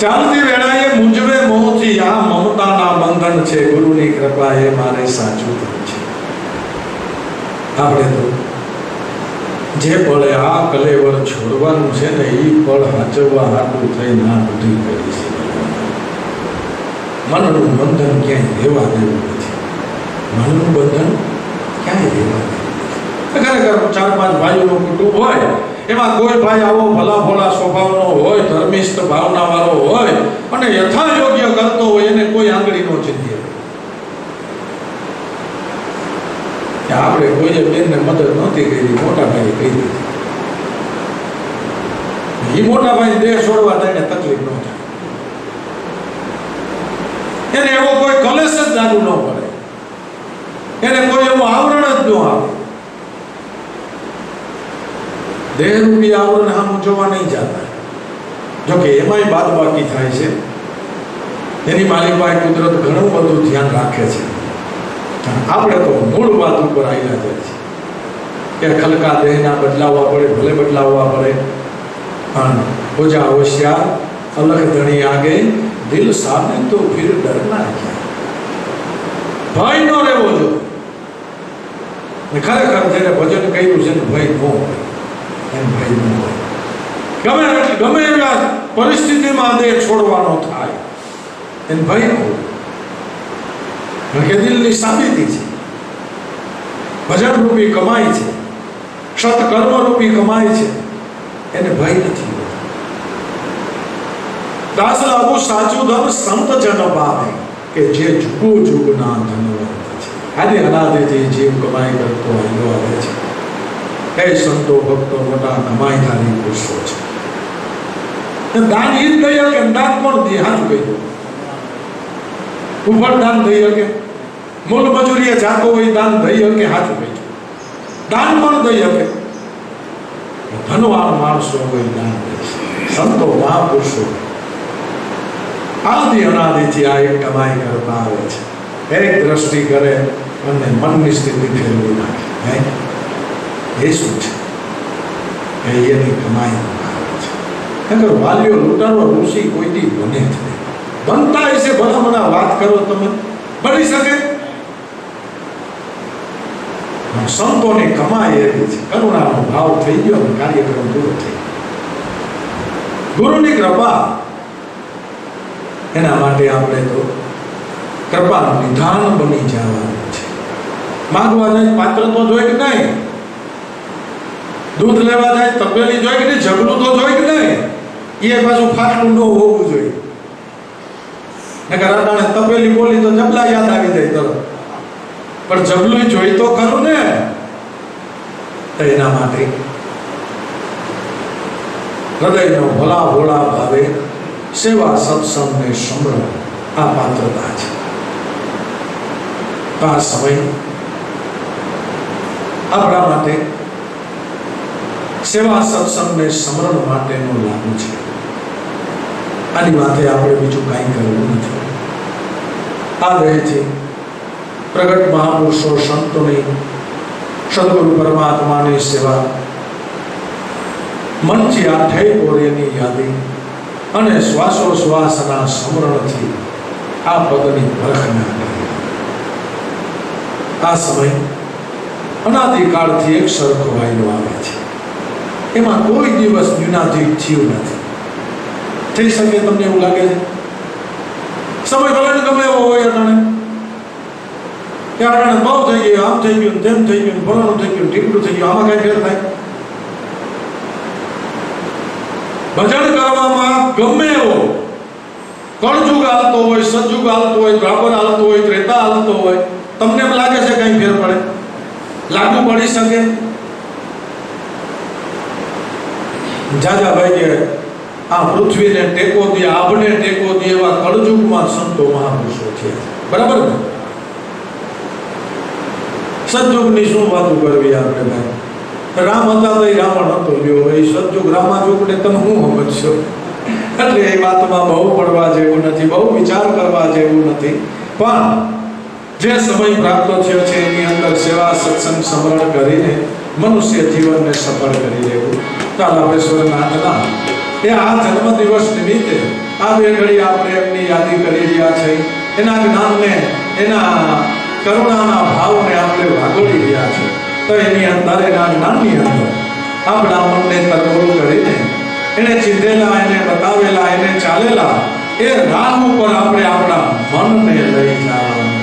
ચાલતી વેળાએ મૂંઝવે મોહથી આ મમતાના બંધન છે, ગુરુની કૃપા એ મારે સાચું ધન છે. આપણે તો જે પળે આ કલેવર છોડવાનું છે ને એ પળ હાચવવા હાટું થઈ ના બધી કરી છે. મનનું બંધન ક્યાંય રહેવા દેવું નથી. મનનું બંધન ક્યાંય રહેવા દેવું નથી. ખરેખર 4-5 ભાઈઓનું કુટુંબ હોય, એમાં કોઈ ભાઈ આવો ભલા ભોળા સ્વભાવનો હોય, ધર્મિષ્ઠ ભાવના વાળો હોય અને યથા યોગ્ય કરતો હોય, એને કોઈ આંગળી નો ચીંધે. આપણે કોઈ બેનને મદદ નહોતી કરી, મોટા ભાઈએ કરી દીધી. એ મોટા ભાઈ દેહ છોડવા તેને તકલીફ ન થાય, એને એવો કોઈ કલેશ જ લાગુ ન પડે, એને કોઈ એવું આવરણ જ ન આવે. દેહરૂપી આવરણ આમ જોવા નહીં જતા. જોકે એમાંય બાદ બાકી થાય છે. એની માલિકભાઈ કુદરત ઘણું બધું ધ્યાન રાખે છે. આપણે તો મૂળ વાત ઉપર આવેલા જાય છે કે ખલકા દેહના બદલાવવા પડે, ભલે બદલાવવા પડે, પણ ઓજા હોશિયાર અલગ ધણી આગે દિલ સામે તો ફિર ડરના ક્યાં. ભય ન રહેવો જોઈએ. ખરેખર જેને ભજન કર્યું છે ને ભય ન હોય, એમ ભય ન હોય. ગમે એવા પરિસ્થિતિમાં દેહ છોડવાનો થાય એને ભય ન હોય. કે દિલની સાબિતી છે, ભજન રૂપી કમાઈ છે, સત્કર્મ રૂપી કમાઈ છે, એને ભય નથી. દાસ લાગુ સાચું ધન સંત જન પામે કે જે જુગો જુગના ધનવંત છે. આજે અનાદિથી જીવ કમાઈ કરતો આવ્યો આવે છે. એ સંતો ભક્તો મોટા કમાઈધારી પુરુષો છે. દાન ઈ જ દઈ શકે, દાન કોણ દે? હાથ કહ્યું ઉપર દાન દઈ શકે, મૂળ મજૂરીએ જાતો હોય દાન દઈ શકે, હાથ કહ્યું દાન પણ દઈ શકે. ધનવાન માણસો હોય દાન દે, સંતો મહાપુરુષો આદિ અનાદિથી આ એક કમાઈ કરતા આવે છે. એક દ્રષ્ટિ કરે અને મનની સ્થિતિ ફેરવી નાખે. એ શું છે? એની કમાઈ આવે છે. વાલીઓ લૂંટારો ઋષિ કોઈ દી બને જ નહીં. બનતા હશે ભલા મને વાત કરો તમે, બની શકે. સંતોની કમાઈ એવી છે, કરુણાનો ભાવ થઈ ગયો અને કાર્યક્રમ પૂરો થઈ ગયો. ગુરુની કૃપા, એના માટે આપણે તો કૃપાનું નિધાન બની જવાનું છે. માંગવા જાય પાત્ર તો જોઈ કે નહીં, દૂધ લેવા જાય તપેલી જોઈ કે નહીં, ઝઘડું તો જોઈ કે નહીં. એ પાછું ફાટલું ન હોવું જોઈએ. નકર તપેલી બોલી તો જબલા યાદ આવી જાય તરત, પણ જબલું જોઈ તો ખરું ને. તો એના માટે હૃદયનો ભલા ભોળા ભાવે સેવા સત્સંગ ને સમરણ આ પાત્રતા છે. આ સમય આપણા માટે સેવા સત્સંગ ને સમરણ માટેનો લાગુ છે. આની વાતે આપણે બીજું કાંઈ કરવું નથી. આ દેહથી પ્રગટ મહાપુરુષો સંતોની, સદગુરુ પરમાત્માની સેવા, મનથી આઠે કોરેની યાદી અને શ્વાસોશ્વાસના સ્મરણથી આ પદની પરખના કરી. આ સમય અનાદિકાળથી એક સરખો વાયલો આવે છે. એમાં કોઈ દિવસ ન્યૂનાધિક થયું નથી. થઈ શકે તમને એવું લાગે છે સમય ભલે ગમે એવો હોય, અટાણે બહુ થઈ ગયું, આમ થઈ ગયું, તેમ થઈ ગયું, ભલાણું થઈ ગયું, ઢીકડું થઈ ગયું, આમાં કઈ ફેર થાય? ભજન કરવામાં ગમે એવો કળજુગ હાલતો હોય, સજ્જુગ હાલતો હોય, દ્વાપર હાલતો હોય, ત્રેતા હાલતો હોય, તમને એમ લાગે છે કઈ ફેર પડે? લાગુ પડી શકે? જાજાભાઈ કે આ પૃથ્વીને ટેકો દે, આભને ટેકો દે એવા કળજુગમાં સંતો મહાપુરુષો છે. બરાબર ને? સજ્જુગની શું વાતો કરવી આપણે ભાઈ? રામ હતા તો રાવણ હતો, લ્યો એ સજ્જુગ રામાજુગને તમે શું સમજશો? એટલે એ વાતમાં બહુ પડવા જેવું નથી, બહુ વિચાર કરવા જેવું નથી. પણ જે સમય પ્રાપ્ત થયો છે એની અંદર સેવા સત્સંગ સમરણ કરીને મનુષ્ય જીવનને સફળ કરી લેવું. તાલાબેશ્વરનાથના એ આ જન્મદિવસ નિમિત્તે આ બે ઘડી આપણે એમની યાદી કરી રહ્યા છે, એના જ્ઞાનને એના કરુણાના ભાવને આપણે વાગોળી રહ્યા છે. તો એની અંદર એના જ્ઞાનની અંદર આપણા મનને તરબોળ કરીને એને ચીંધેલા, એને બતાવેલા, એને ચાલેલા એ રાહ ઉપર આપણે આપણા મનને લઈ જવાનું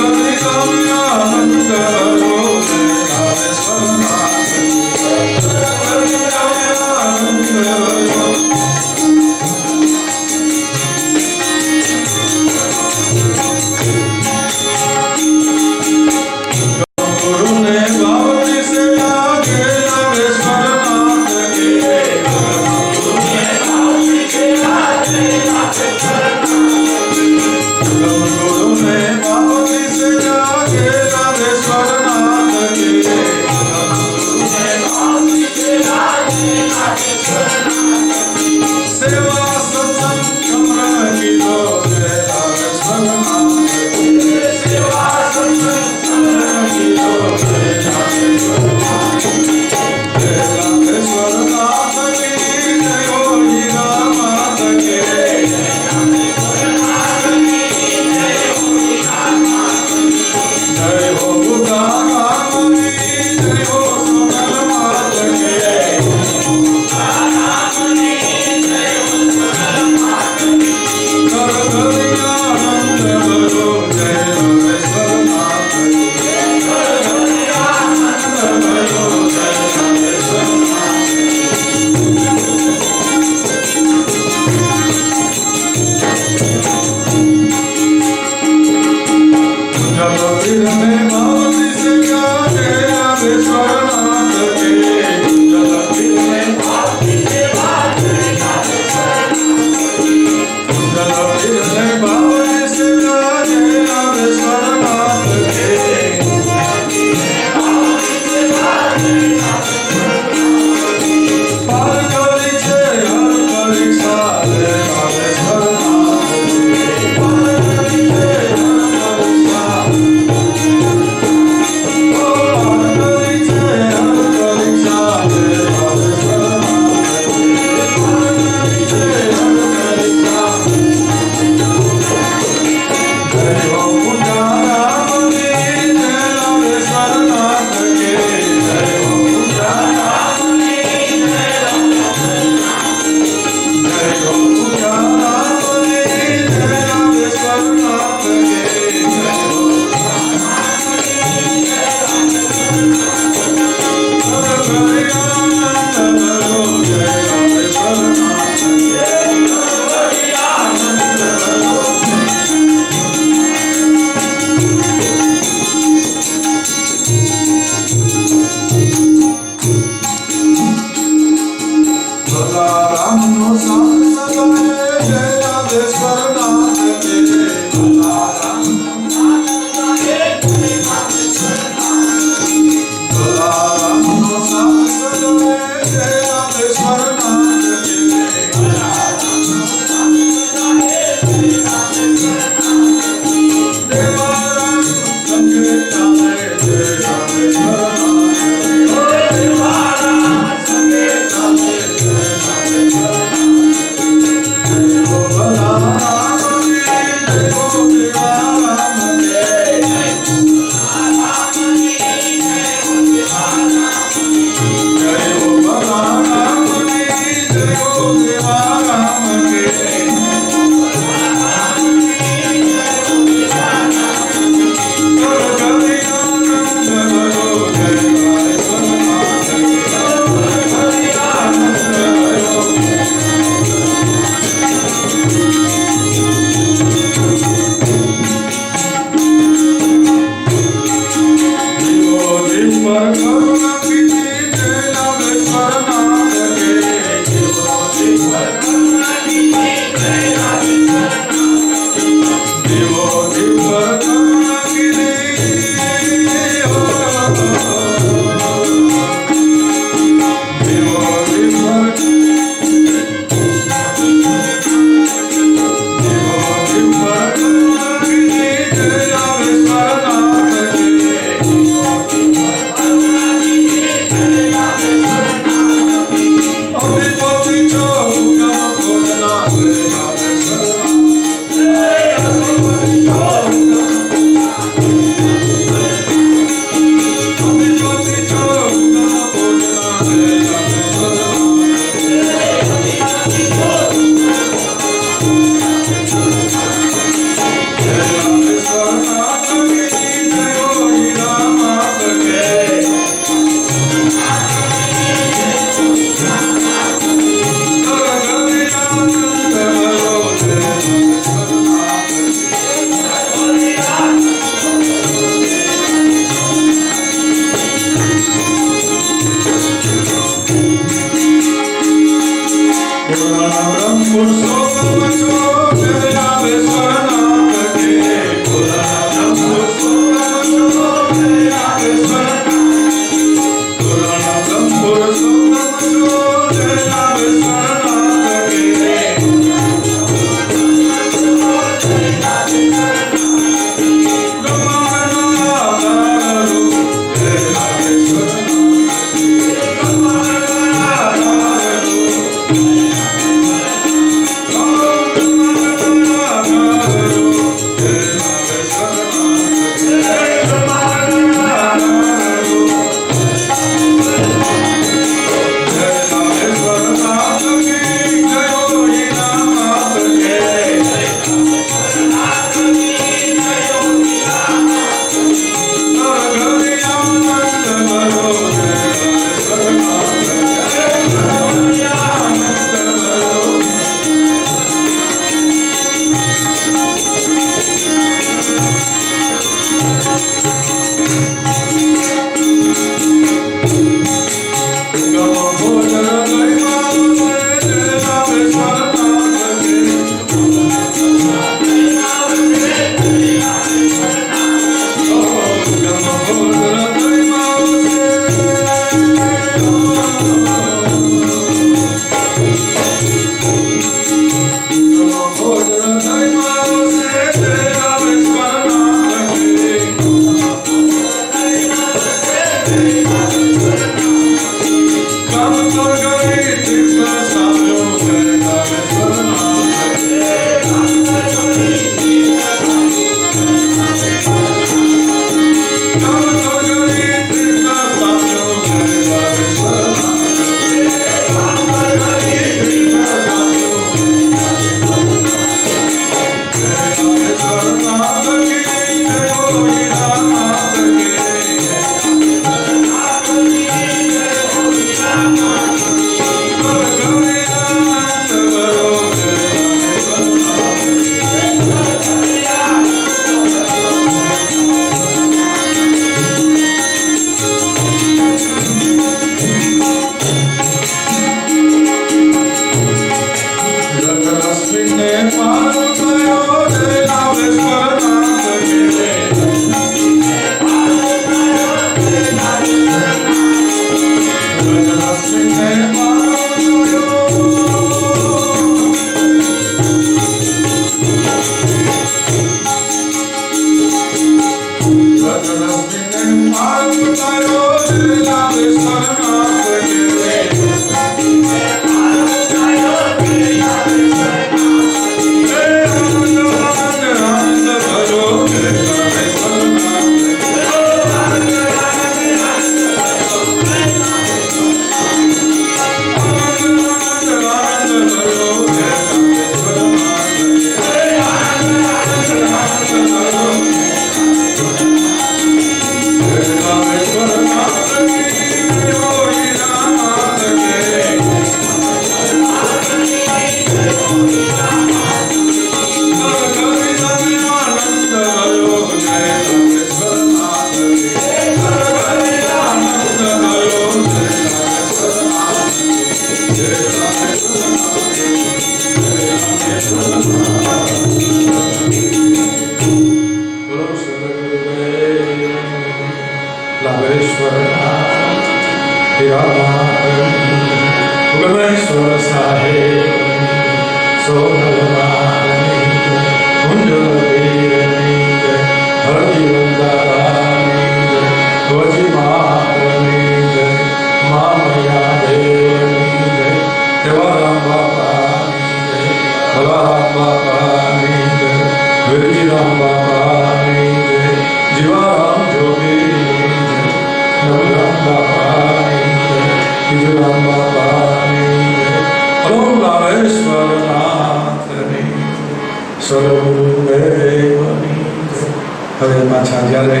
હવે પાછા જ્યારે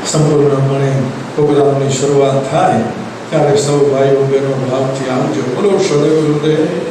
સંપૂર્ણપણે પ્રોગ્રામની શરૂઆત થાય ત્યારે સૌ ભાઈઓ બહેનો ભાવથી આવજો. બોલો સદગુરુદેવ.